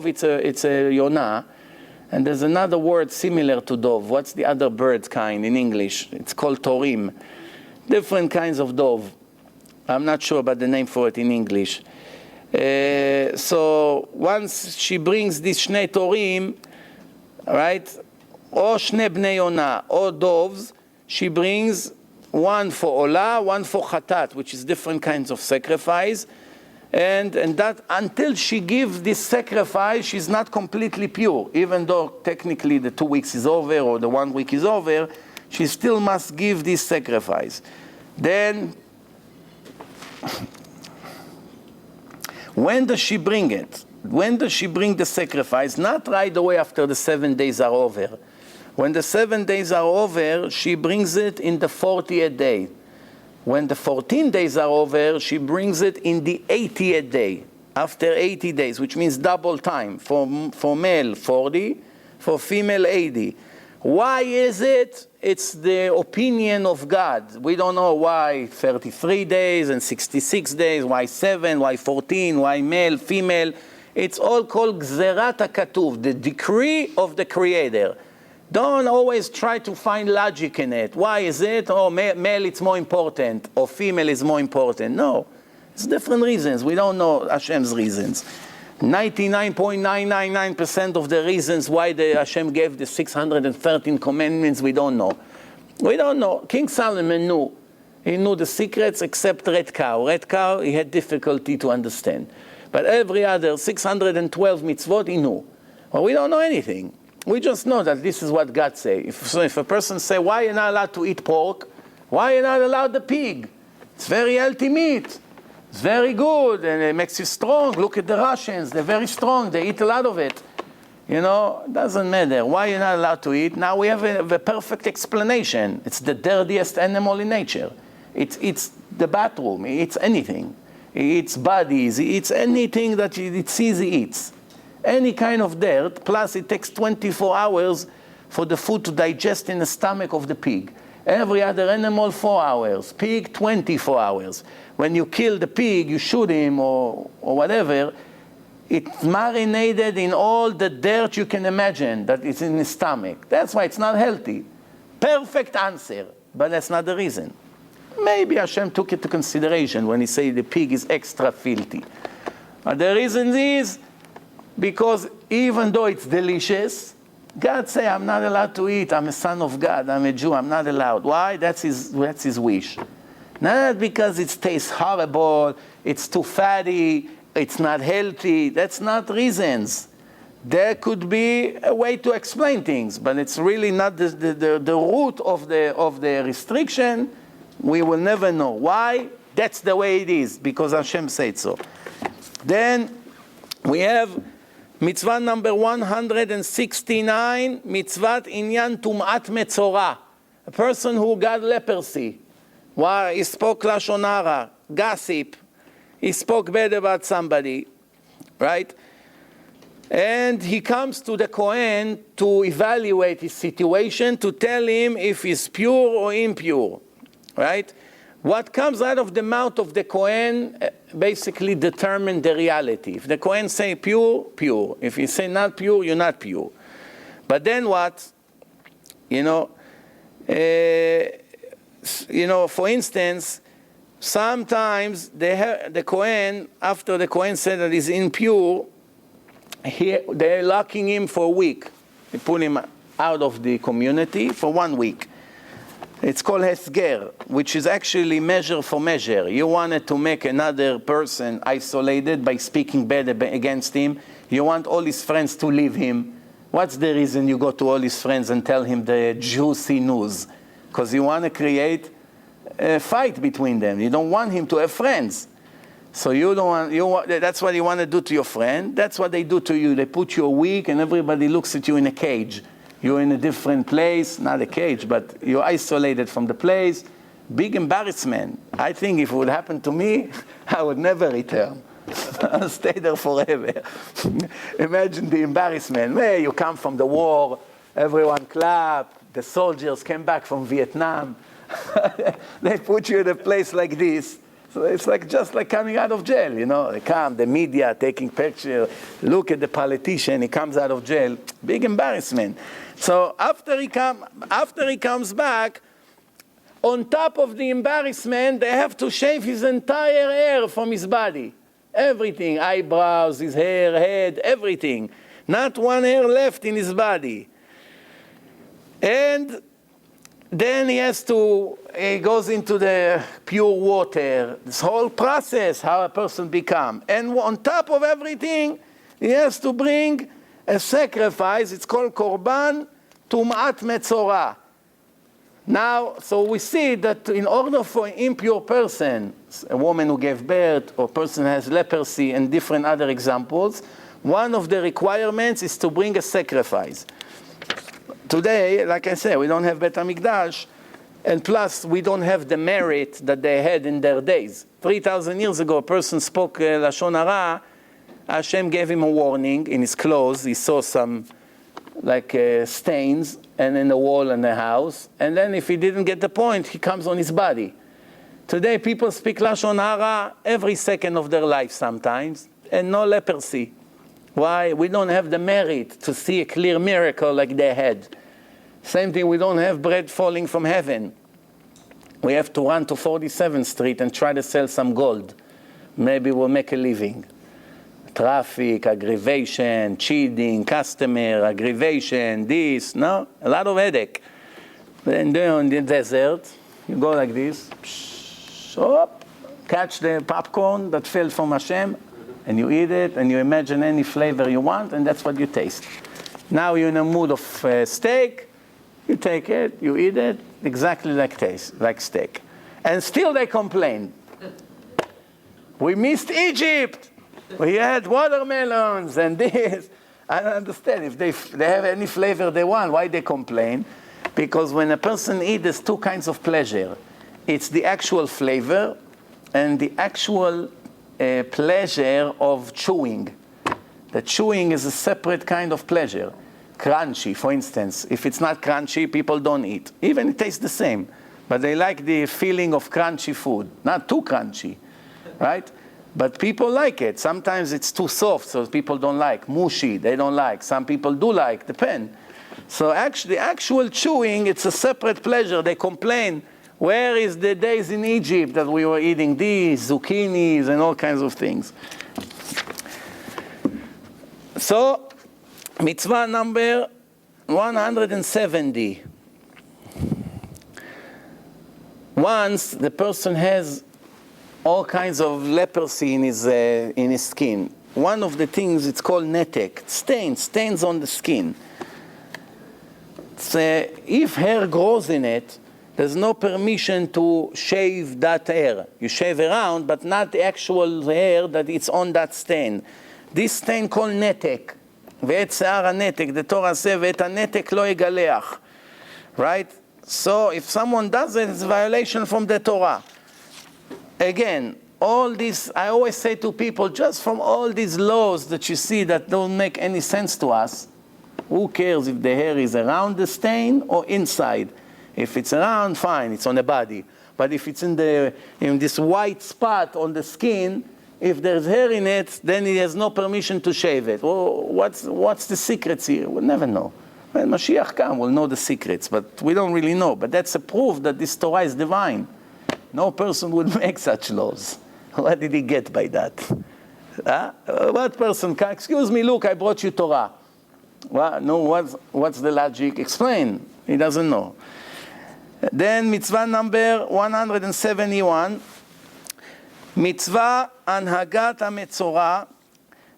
it's a Yonah, and there's another word similar to dove. What's the other bird kind in English? It's called Torim. Different kinds of dove. I'm not sure about the name for it in English. So once she brings this Shne Torim, right, or Shne Bnei Yonah, or doves, she brings one for Olah, one for Chatat, which is different kinds of sacrifice. And that until she gives this sacrifice, she's not completely pure. Even though technically the 2 weeks is over or the 1 week is over, she still must give this sacrifice. Then, when does she bring it? When does she bring the sacrifice? Not right away after the 7 days are over. When the 7 days are over, she brings it in the 40th day. When the 14 days are over, she brings it in the 80th day. After 80 days, which means double time. For male, 40. For female, 80. Why is it? It's the opinion of God. We don't know why 33 days and 66 days, why 7, why 14, why male, female. It's all called Gzerat HaKatuv, the decree of the Creator. Don't always try to find logic in it. Why is it? Oh, male it's more important, or female is more important. No, it's different reasons. We don't know Hashem's reasons. 99.999% of the reasons why Hashem gave the 613 commandments, we don't know. We don't know. King Solomon knew. He knew the secrets except red cow. Red cow, he had difficulty to understand. But every other 612 mitzvot, he knew. Well, we don't know anything. We just know that this is what God say. If a person say, why are you not allowed to eat pork? Why are you not allowed the pig? It's very healthy meat. It's very good, and it makes you strong. Look at the Russians. They're very strong. They eat a lot of it. You know, it doesn't matter. Why you're not allowed to eat? Now we have a perfect explanation. It's the dirtiest animal in nature. It's the bathroom. It eats anything. It eats bodies. It eats anything that it sees it eats. Any kind of dirt, plus it takes 24 hours for the food to digest in the stomach of the pig. Every other animal, 4 hours. Pig, 24 hours. When you kill the pig, you shoot him or whatever, it's marinated in all the dirt you can imagine that is in his stomach. That's why it's not healthy. Perfect answer, but that's not the reason. Maybe Hashem took it to consideration when he said the pig is extra filthy. But the reason is because even though it's delicious, God say, I'm not allowed to eat. I'm a son of God. I'm a Jew. I'm not allowed. Why? That's his wish. Not because it tastes horrible, it's too fatty, it's not healthy. That's not reasons. There could be a way to explain things, but it's really not the root of the restriction. We will never know. Why? That's the way it is, because Hashem said so. Then we have mitzvah number 169, mitzvat inyan tum'at metzora. A person who got leprosy. Why? He spoke lashon hara, gossip. He spoke bad about somebody, right? And he comes to the Kohen to evaluate his situation, to tell him if he's pure or impure, right? What comes out of the mouth of the Kohen basically determines the reality. If the Kohen say pure, pure. If he say not pure, you're not pure. But then what? For instance, sometimes the Kohen, after the Kohen said that he's impure, they're locking him for a week. They put him out of the community for 1 week. It's called Hesger, which is actually measure for measure. You wanted to make another person isolated by speaking bad against him. You want all his friends to leave him. What's the reason you go to all his friends and tell him the juicy news? Because you want to create a fight between them. You don't want him to have friends. So that's what you want to do to your friend. That's what they do to you. They put you a week and everybody looks at you in a cage. You're in a different place, not a cage, but you're isolated from the place. Big embarrassment. I think if it would happen to me, I would never return. I'll stay there forever. Imagine the embarrassment. Hey, you come from the war, everyone clap, the soldiers came back from Vietnam. They put you in a place like this. So it's just like coming out of jail, They come, the media taking pictures. Look at the politician, he comes out of jail. Big embarrassment. So after he comes back, on top of the embarrassment, they have to shave his entire hair from his body. Everything, eyebrows, his hair, head, everything. Not one hair left in his body. And then he goes into the pure water. This whole process, how a person becomes. And on top of everything, he has to bring a sacrifice. It's called korban tum'at metzora. Now, so we see that in order for an impure person, a woman who gave birth, or a person who has leprosy, and different other examples, one of the requirements is to bring a sacrifice. Today, like I said, we don't have Bet HaMikdash, and plus we don't have the merit that they had in their days. 3,000 years ago, a person spoke Lashon Hara, Hashem gave him a warning in his clothes. He saw some stains and in the wall in the house, and then if he didn't get the point, he comes on his body. Today, people speak Lashon Hara every second of their life sometimes, and no leprosy. Why? We don't have the merit to see a clear miracle like they had. Same thing, we don't have bread falling from heaven. We have to run to 47th Street and try to sell some gold. Maybe we'll make a living. Traffic, aggravation, cheating, customer, aggravation, this, no? A lot of headache. Then there in the desert, you go like this. Shop, catch the popcorn that fell from Hashem, and you eat it, and you imagine any flavor you want, and that's what you taste. Now you're in a mood of steak, you take it, you eat it, exactly like steak. And still they complain. We missed Egypt. We had watermelons and this. I don't understand. If they have any flavor they want, why they complain? Because when a person eats, there's two kinds of pleasure. It's the actual flavor and the actual pleasure of chewing. The chewing is a separate kind of pleasure. Crunchy, for instance. If it's not crunchy, people don't eat. Even it tastes the same. But they like the feeling of crunchy food. Not too crunchy, right? But people like it. Sometimes it's too soft, so people don't like. Mushy, they don't like. Some people do like, depend. So actually, actual chewing, it's a separate pleasure. They complain, where is the days in Egypt that we were eating these, zucchinis, and all kinds of things. So, mitzvah number 170. Once the person has all kinds of leprosy in his skin. One of the things, it's called netek, stains on the skin. If hair grows in it, there's no permission to shave that hair. You shave around, but not the actual hair that it's on that stain. This stain called netek. ואת שיער הנתק, the Torah says, ואת הנתק לא יגלח. Right? So if someone does it, it's a violation from the Torah. Again, all this, I always say to people, just from all these laws that you see that don't make any sense to us, who cares if the hair is around the stain or inside? If it's around, fine, it's on the body. But if it's in this white spot on the skin, if there's hair in it, then he has no permission to shave it. Well, what's the secrets here? We'll never know. When Mashiach comes, we'll know the secrets, but we don't really know. But that's a proof that this Torah is divine. No person would make such laws. What did he get by that? What person can, excuse me, look, I brought you Torah. Well, no, what's the logic? Explain. He doesn't know. Then mitzvah number 171. Mitzvah הנהגת המצורע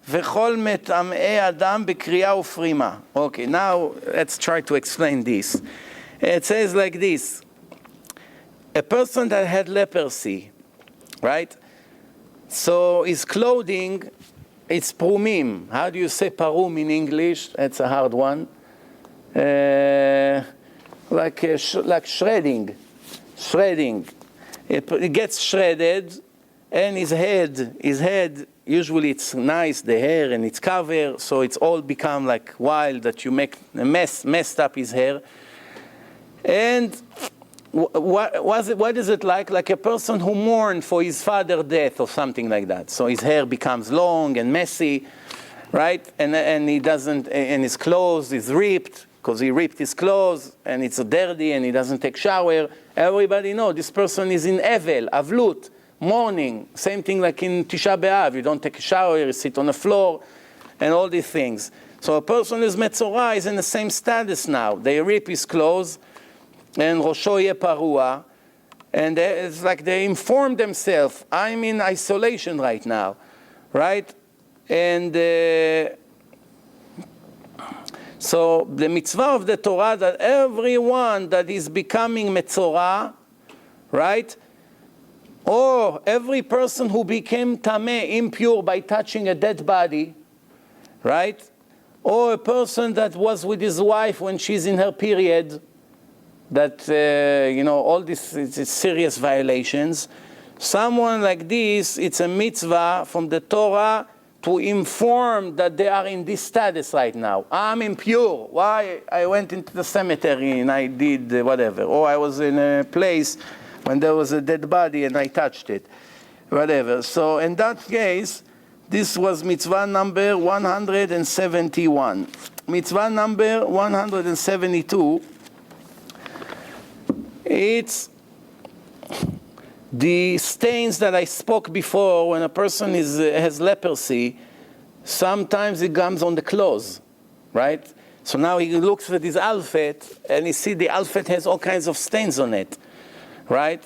וכל מטמאי אדם בקריאה ופרימה. Okay, now let's try to explain this. It says like this. A person that had leprosy, right? So his clothing, it's prumim. How do you say parum in English? That's a hard one. Like shredding. It gets shredded, and his head, usually it's nice, the hair, and it's covered, so it's all become like wild, that you messed up his hair. And what is it like? Like a person who mourned for his father's death or something like that. So his hair becomes long and messy, right? And he doesn't, and his clothes is ripped, because he ripped his clothes, and it's dirty, and he doesn't take shower. Everybody knows this person is in Evel, Avlut, mourning. Same thing like in Tisha B'Av. You don't take a shower, you sit on the floor, and all these things. So a person who's Metzorah is in the same status now. They rip his clothes, and Rosho Yeh Parua, and it's like they inform themselves, I'm in isolation right now, right? And so the mitzvah of the Torah that everyone that is becoming Metzorah, right? Or every person who became tameh, impure by touching a dead body, right? Or a person that was with his wife when she's in her period, that, all these it's serious violations. Someone like this, it's a mitzvah from the Torah to inform that they are in this status right now. I'm impure. Why? I went into the cemetery and I did whatever. Or I was in a place when there was a dead body and I touched it. Whatever. So in that case, this was mitzvah number 171. Mitzvah number 172. It's the stains that I spoke before. When a person has leprosy, sometimes it comes on the clothes, right? So now he looks at his outfit, and he see the outfit has all kinds of stains on it, right?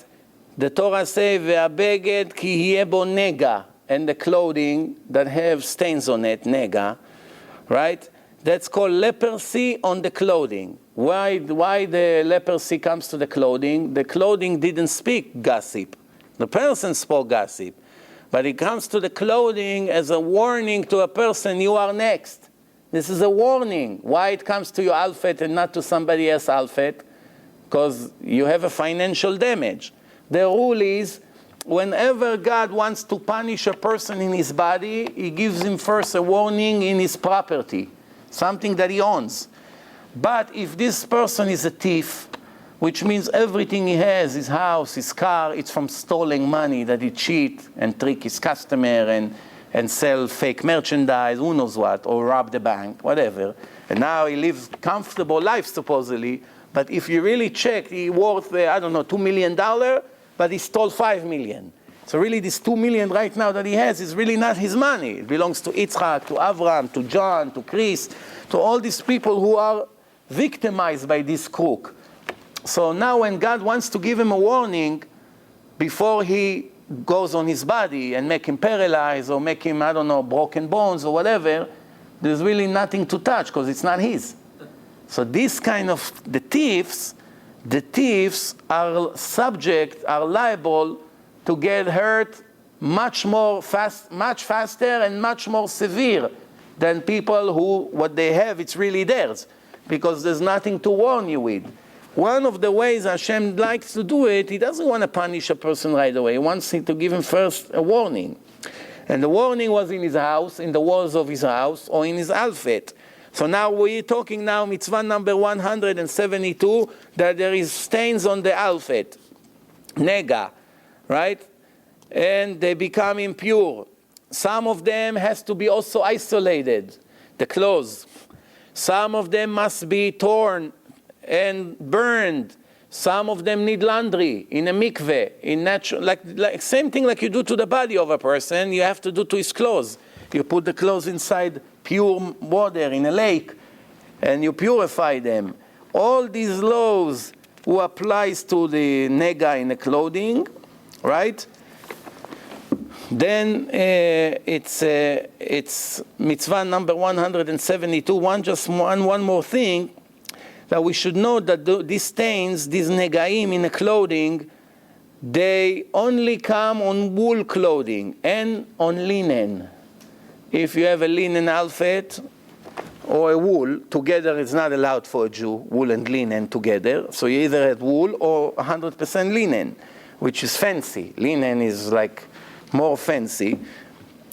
The Torah says, "Ve'abeged ki yeh bo nega," and the clothing that have stains on it, nega, right? That's called leprosy on the clothing. Why the leprosy comes to the clothing? The clothing didn't speak gossip. The person spoke gossip. But it comes to the clothing as a warning to a person, you are next. This is a warning. Why it comes to your outfit and not to somebody else's outfit? Because you have a financial damage. The rule is, whenever God wants to punish a person in his body, he gives him first a warning in his property, something that he owns. But if this person is a thief, which means everything he has, his house, his car, it's from stolen money that he cheat and trick his customer and sell fake merchandise, who knows what, or rob the bank, whatever. And now he lives comfortable life, supposedly. But if you really check, he worth, $2 million, but he stole $5 million. So really this $2 million right now that he has is really not his money. It belongs to Yitzchak, to Avram, to John, to Chris, to all these people who are victimized by this crook. So now when God wants to give him a warning before he goes on his body and make him paralyzed or make him, broken bones or whatever, there's really nothing to touch because it's not his. So this kind of, the thieves are liable to get hurt much faster and much more severe than people who, what they have, it's really theirs. Because there's nothing to warn you with. One of the ways Hashem likes to do it, he doesn't want to punish a person right away. He wants to give him first a warning. And the warning was in his house, in the walls of his house, or in his outfit. So now we're talking now, mitzvah number 172, that there is stains on the outfit. Nega, right? And they become impure. Some of them has to be also isolated, the clothes. Some of them must be torn and burned. Some of them need laundry in a mikveh, in natural, like same thing like you do to the body of a person, you have to do to his clothes. You put the clothes inside pure water in a lake, and you purify them. All these laws who applies to the nega in the clothing, right? Then it's mitzvah number 172. One more thing, that we should know that these stains, these negaim in the clothing, they only come on wool clothing and on linen. If you have a linen outfit or a wool, together it's not allowed for a Jew, wool and linen together. So you either have wool or 100% linen, which is fancy. Linen is like more fancy.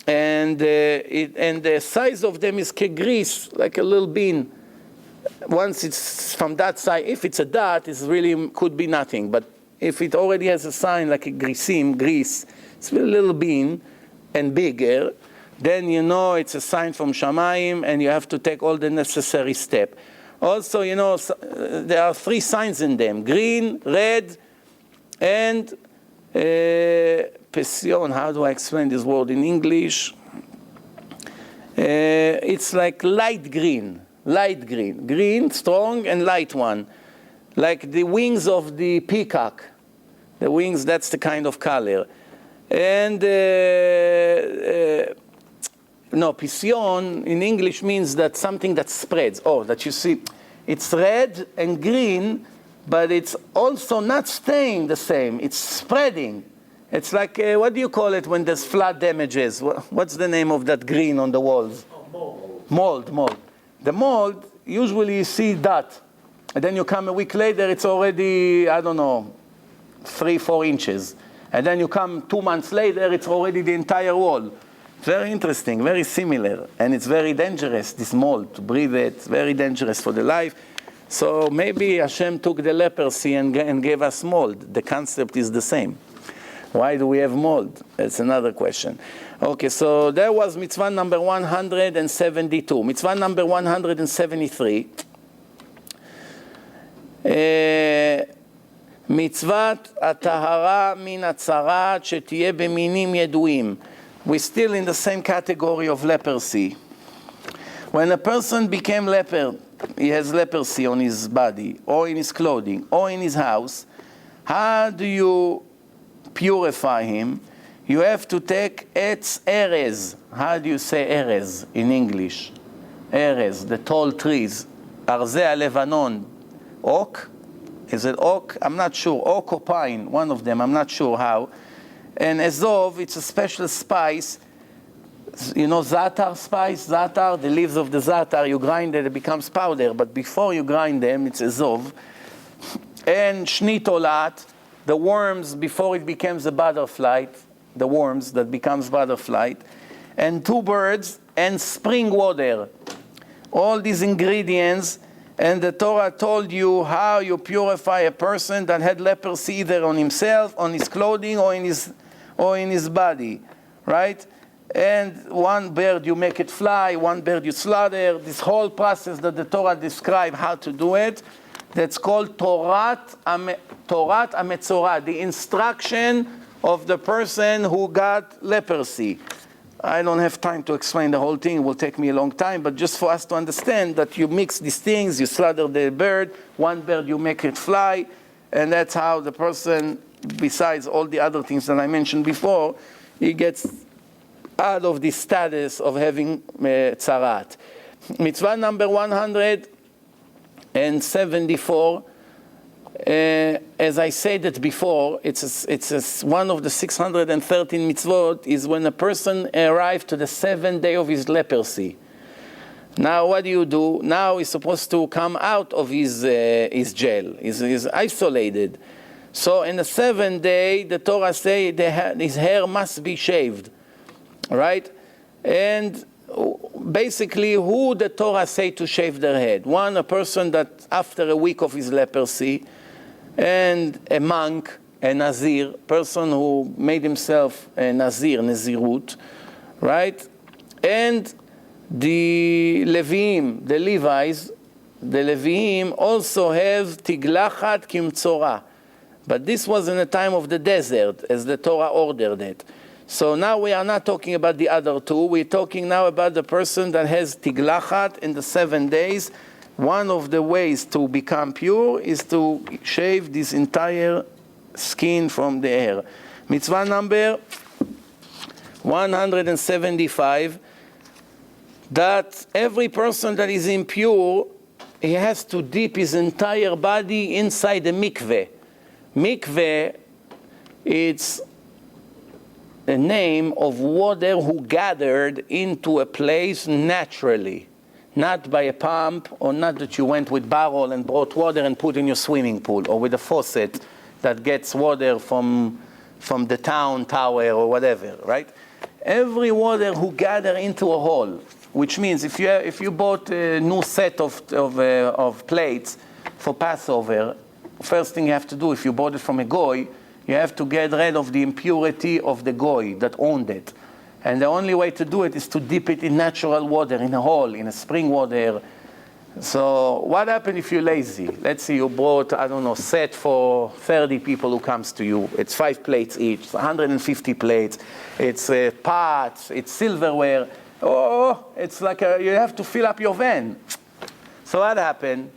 And the size of them is kegris, like a little bean. Once it's from that side, if it's a dot, it really could be nothing. But if it already has a sign like a grease, it's a little bean and bigger, then you know it's a sign from Shamayim and you have to take all the necessary step. Also, there are 3 signs in them: green, red, and Pesion. How do I explain this word in English? It's like light green. Green, strong, and light one. Like the wings of the peacock. The wings, that's the kind of color. And, Pision in English means that something that spreads. That you see, it's red and green, but it's also not staying the same. It's spreading. It's like, what do you call it when there's flood damages? What's the name of that green on the walls? Mold. The mold, usually you see that. And then you come a week later, it's already, 3-4 inches. And then you come 2 months later, it's already the entire wall. Very interesting, very similar. And it's very dangerous, this mold, to breathe it. It's very dangerous for the life. So maybe Hashem took the leprosy and gave us mold. The concept is the same. Why do we have mold? That's another question. Okay, so that was mitzvah number 172. Mitzvah number 173. Mitzvat atahara min atzarat shetiyeh beminim yeduim. We're still in the same category of leprosy. When a person became leper, he has leprosy on his body, or in his clothing, or in his house, how do you purify him, you have to take etz erez. How do you say erez in English? Erez, the tall trees. Arzea Levanon, oak. Is it oak? I'm not sure. Oak or pine, one of them. I'm not sure how. And azov, it's a special spice. You know zatar spice? Zatar, the leaves of the zatar, you grind it becomes powder. But before you grind them, it's azov. And shnitolat, the worms before it becomes a butterfly, the worms that becomes butterfly. And 2 birds and spring water. All these ingredients, and the Torah told you how you purify a person that had leprosy either on himself, on his clothing, or in his body, right? And 1 bird you make it fly, 1 bird you slaughter. This whole process that the Torah describes how to do it, that's called Torah HaMetzorah, the instruction of the person who got leprosy. I don't have time to explain the whole thing. It will take me a long time. But just for us to understand that you mix these things, you slaughter the bird, 1 bird you make it fly, and that's how the person, besides all the other things that I mentioned before, he gets out of the status of having tzarat. Mitzvah number 174. As I said it before, it's one of the 613 mitzvot is when a person arrived to the 7th day of his leprosy. Now what do? Now he's supposed to come out of his jail. He's isolated. So in the 7th day, the Torah say his hair must be shaved, right? And basically, who the Torah say to shave their head? One, a person that after a week of his leprosy, and a monk, a Nazir, person who made himself a Nazir, Nazirut, right? And the Leviim, the Levites, the Leviim also have Tiglachat Kimtzorah. But this was in the time of the desert, as the Torah ordered it. So now we are not talking about the other 2. We're talking now about the person that has Tiglachat in the 7 days. One of the ways to become pure is to shave this entire skin from the hair. Mitzvah number 175, that every person that is impure, he has to dip his entire body inside the mikveh. Mikveh, it's the name of water who gathered into a place naturally. Not by a pump, or not that you went with barrel and brought water and put in your swimming pool, or with a faucet that gets water from the town tower or whatever, right? Every water who gather into a hole, which means if you bought a new set of plates for Passover, first thing you have to do, if you bought it from a goy, you have to get rid of the impurity of the goy that owned it. And the only way to do it is to dip it in natural water, in a hole, in a spring water. So what happens if you're lazy? Let's say you bought, I don't know, set for 30 people who comes to you. It's 5 plates each, it's 150 plates. It's pots, it's silverware. Oh, it's like you have to fill up your van. So what happened?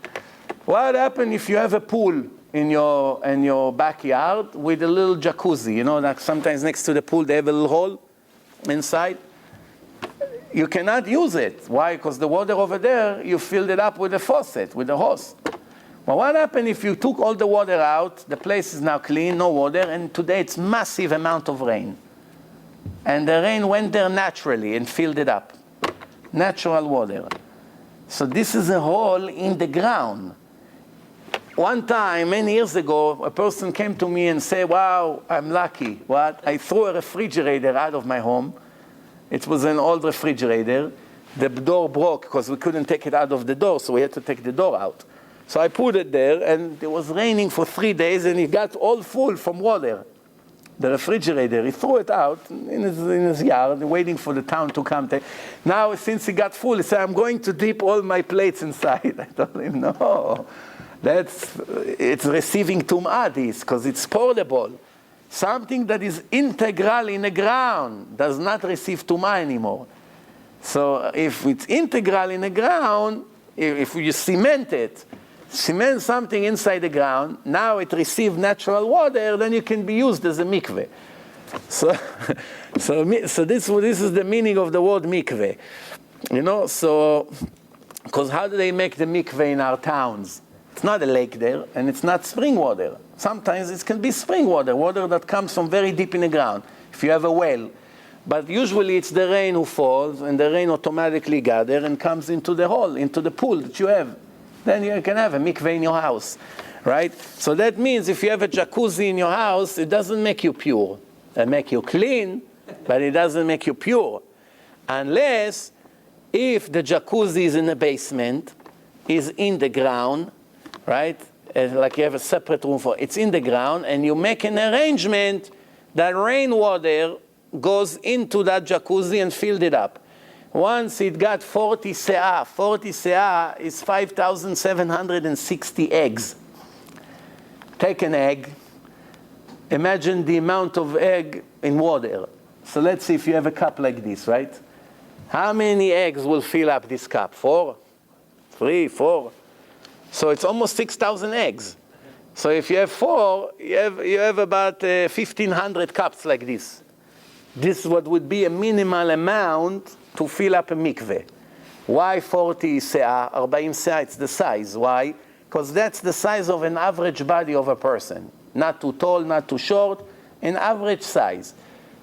What happened if you have a pool in your backyard with a little jacuzzi? You know, like sometimes next to the pool they have a little hole inside. You cannot use it. Why? Because the water over there, you filled it up with a faucet, with a hose. Well, what happened if you took all the water out, the place is now clean, no water, and today it's massive amount of rain. And the rain went there naturally and filled it up. Natural water. So this is a hole in the ground. One time, many years ago, a person came to me and said, wow, I'm lucky. What? I threw a refrigerator out of my home. It was an old refrigerator. The door broke because we couldn't take it out of the door, so we had to take the door out. So I put it there, and it was raining for 3 days, and it got all full from water. The refrigerator, he threw it out in his yard, waiting for the town to come. Now, since it got full, he said, I'm going to dip all my plates inside. I told him, no. It's receiving tum'ah, because it's portable. Something that is integral in the ground does not receive tum'ah anymore. So if it's integral in the ground, if you cement it, cement something inside the ground, now it receives natural water, then it can be used as a mikveh. So this is the meaning of the word mikveh. You know, so, because how do they make the mikveh in our towns? It's not a lake there, and it's not spring water. Sometimes it can be spring water, water that comes from very deep in the ground, if you have a well. But usually it's the rain who falls, and the rain automatically gathers and comes into the hole, into the pool that you have. Then you can have a mikveh in your house, right? So that means if you have a jacuzzi in your house, it doesn't make you pure. It makes you clean, but it doesn't make you pure. Unless if the jacuzzi is in the basement, is in the ground, right? Like you have a separate room for it's in the ground, and you make an arrangement that rainwater goes into that jacuzzi and filled it up. Once it got 40 se'ah is 5,760 eggs. Take an egg, imagine the amount of egg in water. So let's see if you have a cup like this, right? How many eggs will fill up this cup? 4? 3, 4? So it's almost 6,000 eggs. So if you have 4, you have about 1,500 cups like this. This is what would be a minimal amount to fill up a mikveh. Why 40 se'ah? 40 se'ah, it's the size. Why? Because that's the size of an average body of a person. Not too tall, not too short, an average size.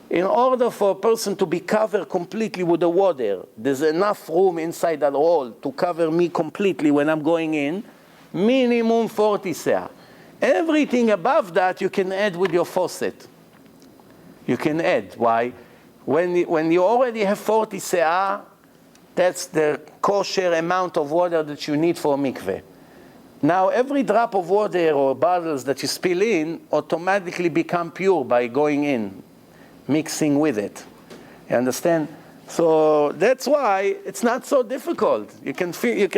In order for a person to be covered completely with the water, there's enough room inside that hole to cover me completely when I'm going in, minimum 40 se'ah. Everything above that you can add with your faucet. You can add. Why? When you already have 40 se'ah, that's the kosher amount of water that you need for a mikveh. Now, every drop of water or bottles that you spill in automatically become pure by going in, mixing with it. You understand? So that's why it's not so difficult. You can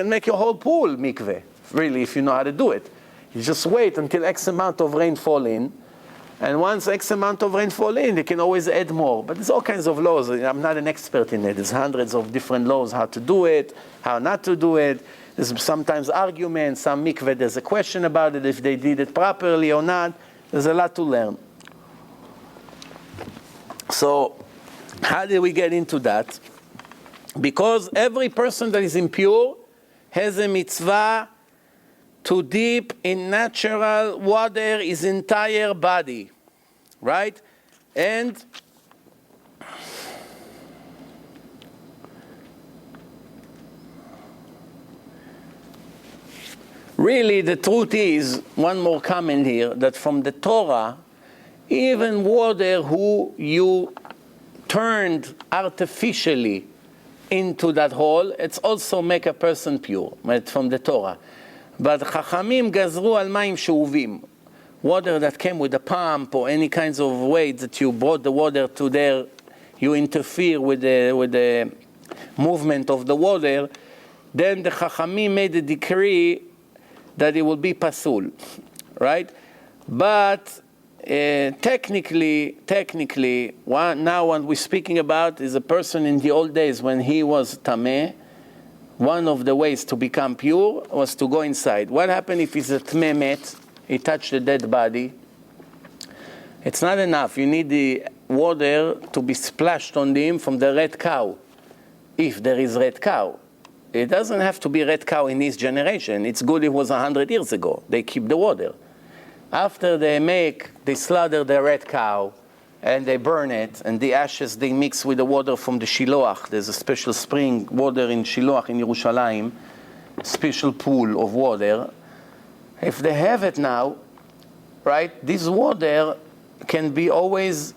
make your whole pool mikveh, really, if you know how to do it. You just wait until X amount of rain fall in. And once X amount of rain fall in, you can always add more. But there's all kinds of laws. I'm not an expert in it. There's hundreds of different laws how to do it, how not to do it. There's sometimes arguments. Some mikveh, there's a question about it, if they did it properly or not. There's a lot to learn. So how did we get into that? Because every person that is impure has a mitzvah to dip in natural water his entire body, right? And really the truth is, one more comment here, that from the Torah, even water who you turned artificially into that hole, it's also make a person pure, right, from the Torah. But Chachamim gazru al mayim she'uvim, water that came with a pump or any kinds of way that you brought the water to there, you interfere with the movement of the water, then the Chachamim made a decree that it will be pasul, right? But technically, now what we're speaking about is a person in the old days when he was tameh. One of the ways to become pure was to go inside. What happened if he's a tmeh met? He touched the dead body. It's not enough. You need the water to be splashed on him from the red cow, if there is red cow. It doesn't have to be red cow in this generation. It's good it was 100 years ago. They keep the water. After they slaughter the red cow, and they burn it, and the ashes they mix with the water from the Shiloach. There's a special spring water in Shiloach in Yerushalayim, special pool of water. If they have it now, right, this water can be always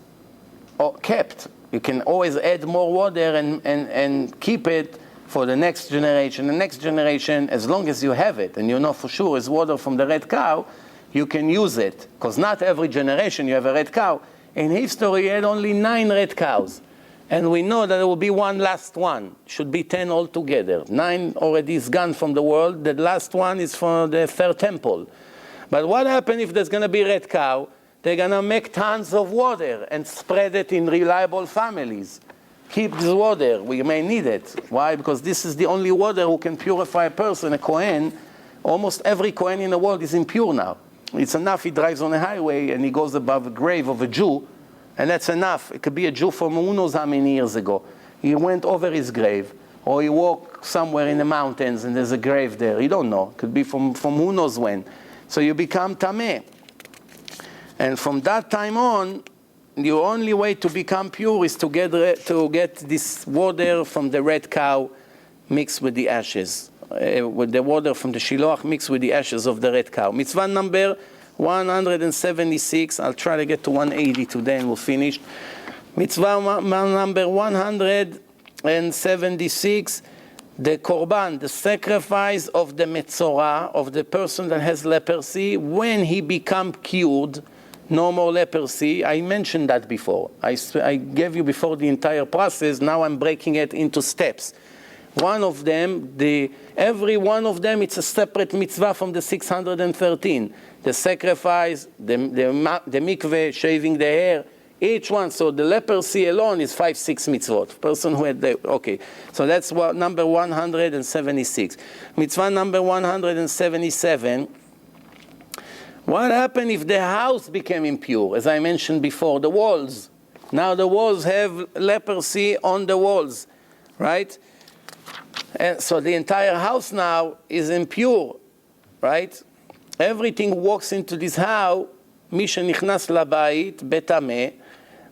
kept. You can always add more water and keep it for the next generation, as long as you have it, and you know for sure it's water from the red cow, you can use it. Because not every generation you have a red cow. In history, you had only 9 red cows. And we know that there will be one last one. Should be 10 altogether. 9 already is gone from the world. The last one is for the third temple. But what happens if there's going to be red cow? They're going to make tons of water and spread it in reliable families. Keep this water. We may need it. Why? Because this is the only water who can purify a person, a Kohen, Almost every Kohen in the world is impure now. It's enough he drives on a highway and he goes above a grave of a Jew, and that's enough. It could be a Jew from who knows how many years ago. He went over his grave, or he walked somewhere in the mountains and there's a grave there. You don't know. It could be from who knows when. So you become tameh. And from that time on, the only way to become pure is to get this water from the red cow mixed with the ashes. With the water from the shiloach mixed with the ashes of the red cow. Mitzvah number 176. I'll try to get to 180 today and we'll finish. Mitzvah number 176. The korban, the sacrifice of the metzorah, of the person that has leprosy, when he become cured, no more leprosy. I mentioned that before. I gave you before the entire process. Now I'm breaking it into steps. One of them, every one of them, it's a separate mitzvah from the 613. The sacrifice, the mikveh, shaving the hair, each one. So the leprosy alone is 5-6 mitzvot. Person who had okay. So that's number 176. Mitzvah number 177. What happened if the house became impure? As I mentioned before, the walls. Now the walls have leprosy on the walls, right? And so the entire house now is impure, right? Everything walks into this house, Misha nichnas labayit betameh,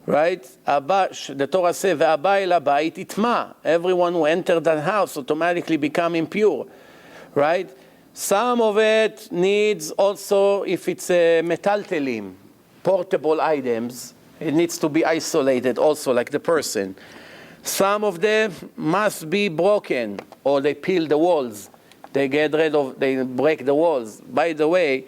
right? The Torah says, "Ve'abay labayit itma." Everyone who entered that house automatically become impure, right? Some of it needs also, if it's a metaltelim, portable items, it needs to be isolated also, like the person. Some of them must be broken, or they peel the walls. They break the walls. By the way,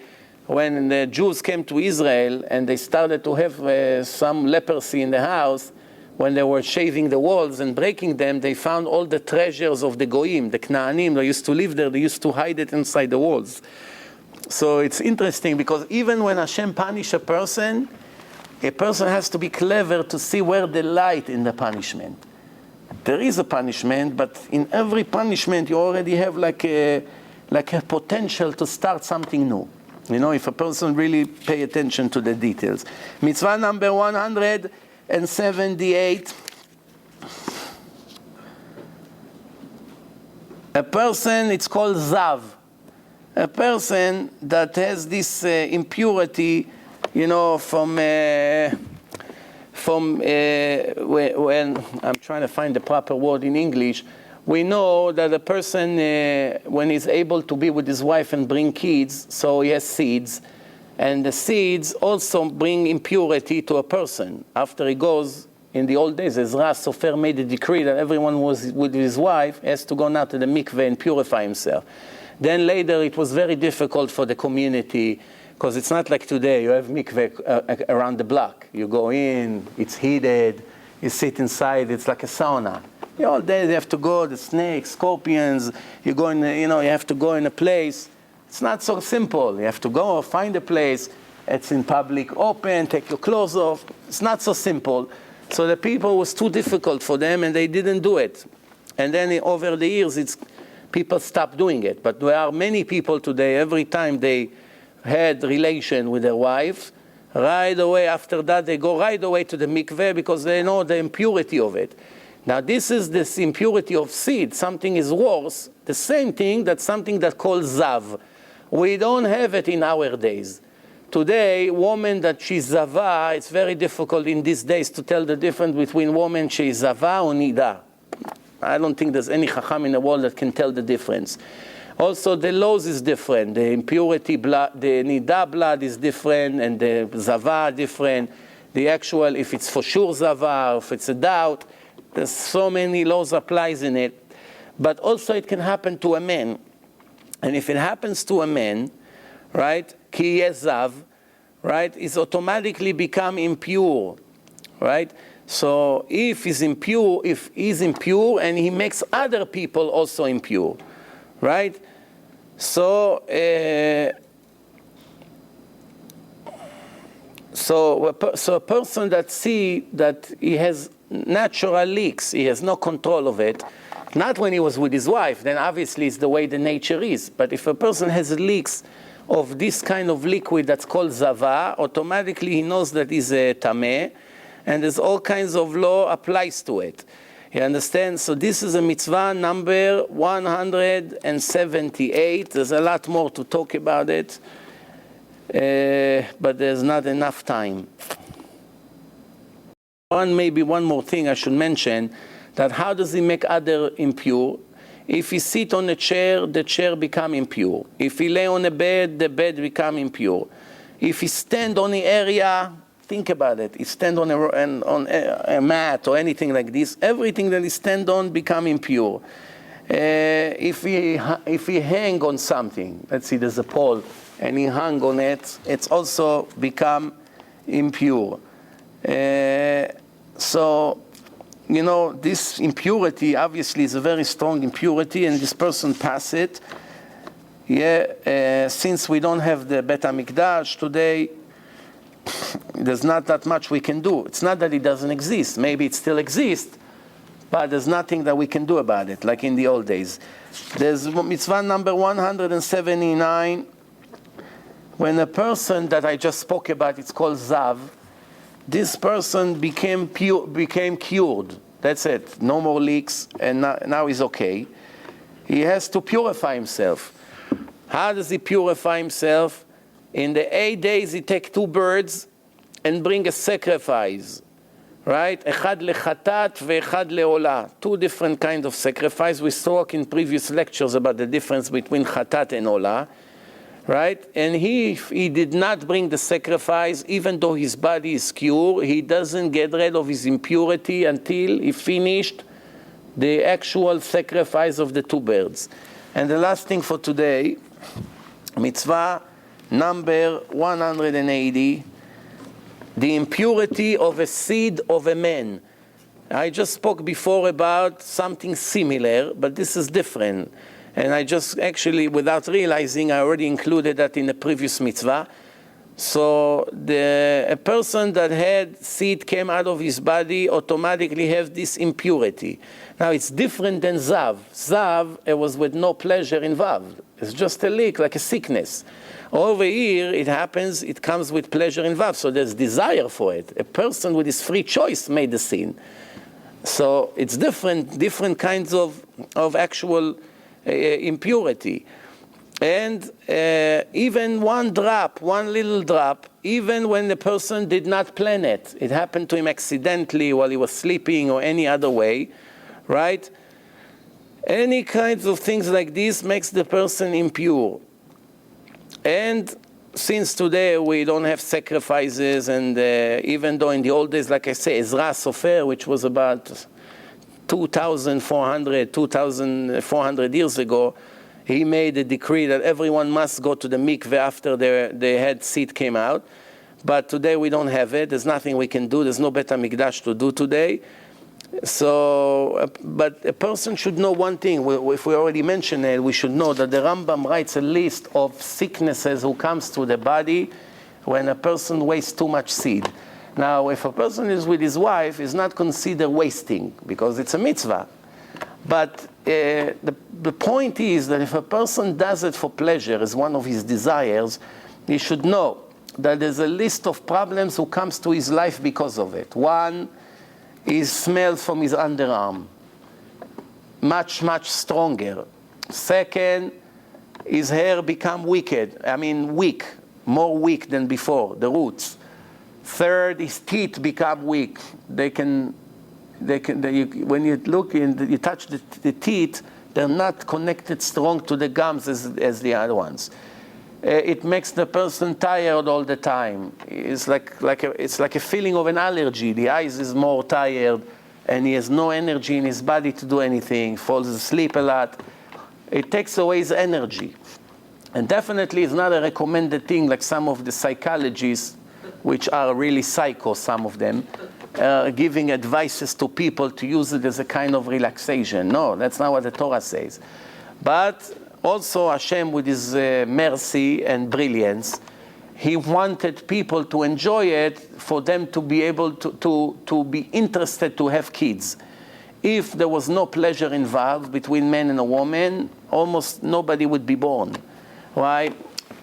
when the Jews came to Israel and they started to have some leprosy in the house, when they were shaving the walls and breaking them, they found all the treasures of the Goyim, the Knaanim, they used to live there, they used to hide it inside the walls. So it's interesting, because even when Hashem punishes a person has to be clever to see where the light in the punishment. There is a punishment, but in every punishment you already have like a potential to start something new. You know, if a person really pay attention to the details. Mitzvah number 178. A person, it's called Zav. A person that has this impurity, you know, when I'm trying to find the proper word in English, we know that a person, when he's able to be with his wife and bring kids, so he has seeds, and the seeds also bring impurity to a person. After he goes, in the old days, Ezra Sofer made a decree that everyone who was with his wife has to go now to the mikveh and purify himself. Then later it was very difficult for the community, because it's not like today, you have mikveh around the block. You go in, it's heated, you sit inside, it's like a sauna. All day they have to go, the snakes, scorpions, you go in, you have to go in a place. It's not so simple. You have to go, find a place, it's in public, open, take your clothes off. It's not so simple. So the people, was too difficult for them and they didn't do it. And then over the years, people stopped doing it. But there are many people today, every time they had relation with their wife, right away after that they go right away to the mikveh, because they know the impurity of it. Now this is this impurity of seed. Something is worse. The same thing, that's something that called zav. We don't have it in our days. Today, woman that she's zava, it's very difficult in these days to tell the difference between woman she's zava or nida. I don't think there's any chacham in the world that can tell the difference. Also, the laws is different. The impurity blood, the nida blood is different, and the zava different. The actual, if it's for sure zava, or if it's a doubt, there's so many laws applies in it. But also it can happen to a man. And if it happens to a man, right, ki yezav, right, is automatically become impure, right? So if he's impure and he makes other people also impure, right? So a person that see that he has natural leaks, he has no control of it, Not when he was with his wife, then obviously it's the way the nature is. But if a person has leaks of this kind of liquid that's called zava, automatically he knows that he's a tameh, and there's all kinds of law applies to it. You understand? So this is a mitzvah number 178. There's a lot more to talk about it, but there's not enough time. Maybe one more thing I should mention, that how does he make other impure? If he sit on a chair, the chair become impure. If he lay on a bed, the bed become impure. If he stand on the area, think about it. He stand on a mat or anything like this. Everything that he stand on become impure. If he hang on something, let's see, there's a pole, and he hung on it, it's also become impure. So, you know, this impurity obviously is a very strong impurity, and this person pass it. Since we don't have the Bet HaMikdash today, there's not that much we can do. It's not that it doesn't exist. Maybe it still exists, but there's nothing that we can do about it, like in the old days. There's mitzvah number 179. When a person that I just spoke about, it's called Zav, this person became cured. That's it. No more leaks, and now he's okay. He has to purify himself. How does he purify himself? In the 8 days, he take 2 birds and bring a sacrifice. Right? Echad lechatat ve'echad leolah. 2 different kinds of sacrifice. We spoke in previous lectures about the difference between chatat and olah. Right? And he did not bring the sacrifice, even though his body is pure, he doesn't get rid of his impurity until he finished the actual sacrifice of the 2 birds. And the last thing for today, mitzvah number 180, the impurity of a seed of a man. I just spoke before about something similar, but this is different. And I just actually, without realizing, I already included that in the previous mitzvah. So a person that had seed came out of his body automatically has this impurity. Now it's different than Zav. Zav, it was with no pleasure involved. It's just a leak, like a sickness. Over here, it happens, it comes with pleasure involved, so there's desire for it. A person with his free choice made the sin. So it's different kinds of actual impurity. And even one little drop, even when the person did not plan it, it happened to him accidentally while he was sleeping or any other way, right? Any kinds of things like this makes the person impure. And since today we don't have sacrifices, and even though in the old days, like I say, Ezra Sofer, which was about 2,400 years ago, he made a decree that everyone must go to the mikveh after their head seed came out. But today we don't have it. There's nothing we can do. There's no Bet HaMikdash to do today. So, but a person should know one thing. If we already mentioned it, we should know that the Rambam writes a list of sicknesses who comes to the body when a person wastes too much seed. Now, if a person is with his wife, it's not considered wasting because it's a mitzvah. But the point is that if a person does it for pleasure as one of his desires, he should know that there's a list of problems who comes to his life because of it. One is smells from his underarm, much stronger. Second, his hair become weak, more weak than before, the roots. Third, his teeth become weak. When you look you touch the teeth, they're not connected strong to the gums as the other ones. It makes the person tired all the time. It's like a feeling of an allergy. The eyes is more tired, and he has no energy in his body to do anything. Falls asleep a lot. It takes away his energy, and definitely it's not a recommended thing like some of the psychologists, which are really psycho. Some of them giving advices to people to use it as a kind of relaxation. No, that's not what the Torah says. But also Hashem, with his mercy and brilliance, he wanted people to enjoy it, for them to be able to be interested to have kids. if there was no pleasure involved between man and a woman, almost nobody would be born. Why?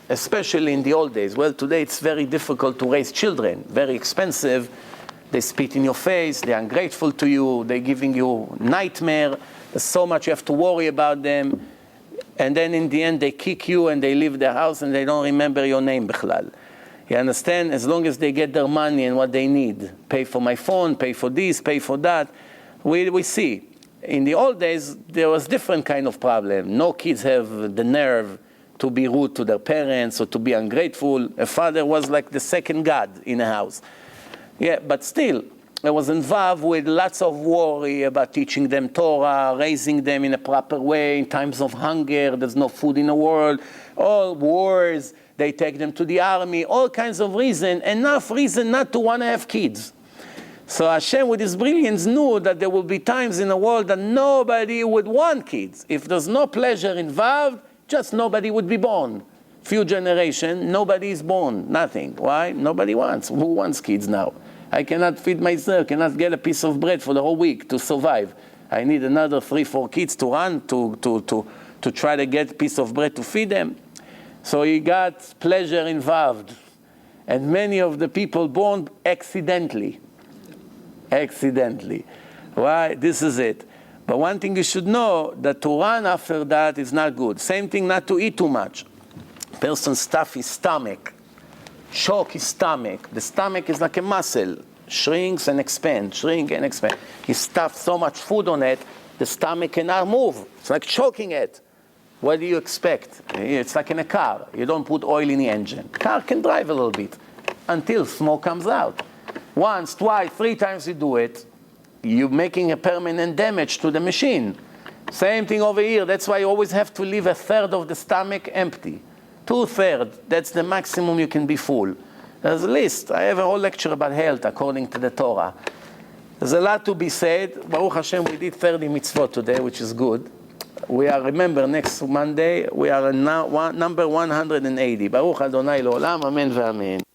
Especially in the old days. Well, today it's very difficult to raise children, very expensive. They spit in your face, they're ungrateful to you, they're giving you nightmare. There's so much you have to worry about them. And then in the end, they kick you and they leave their house and they don't remember your name, bichlal. You understand? As long as they get their money and what they need. Pay for my phone, pay for this, pay for that. We see. In the old days, there was different kind of problem. No kids have the nerve to be rude to their parents or to be ungrateful. A father was like the second God in a house. Yeah, but still, I was involved with lots of worry about teaching them Torah, raising them in a proper way in times of hunger. There's no food in the world. All wars, they take them to the army, all kinds of reason, enough reason not to want to have kids. So Hashem, with his brilliance, knew that there will be times in the world that nobody would want kids. If there's no pleasure involved, just nobody would be born. Few generations, nobody is born, nothing. Why? Nobody wants. Who wants kids now? I cannot feed myself, cannot get a piece of bread for the whole week to survive. I need another 3-4 kids to run to try to get a piece of bread to feed them. So he got pleasure involved. And many of the people born accidentally. Accidentally. Why? This is it. But one thing you should know, that to run after that is not good. Same thing, not to eat too much. Person stuff his stomach. Choke his stomach. The stomach is like a muscle. Shrinks and expands, shrink and expand. He stuffed so much food on it, the stomach cannot move. It's like choking it. What do you expect? It's like in a car. You don't put oil in the engine. Car can drive a little bit until smoke comes out. Once, twice, 3 times you do it, you're making a permanent damage to the machine. Same thing over here. That's why you always have to leave 1/3 of the stomach empty. 2/3, that's the maximum you can be full. There's a list. I have a whole lecture about health according to the Torah. There's a lot to be said. Baruch Hashem, we did 30 mitzvot today, which is good. We are, remember, next Monday, we are now number 180. Baruch Adonai L'olam, Amen ve'amen.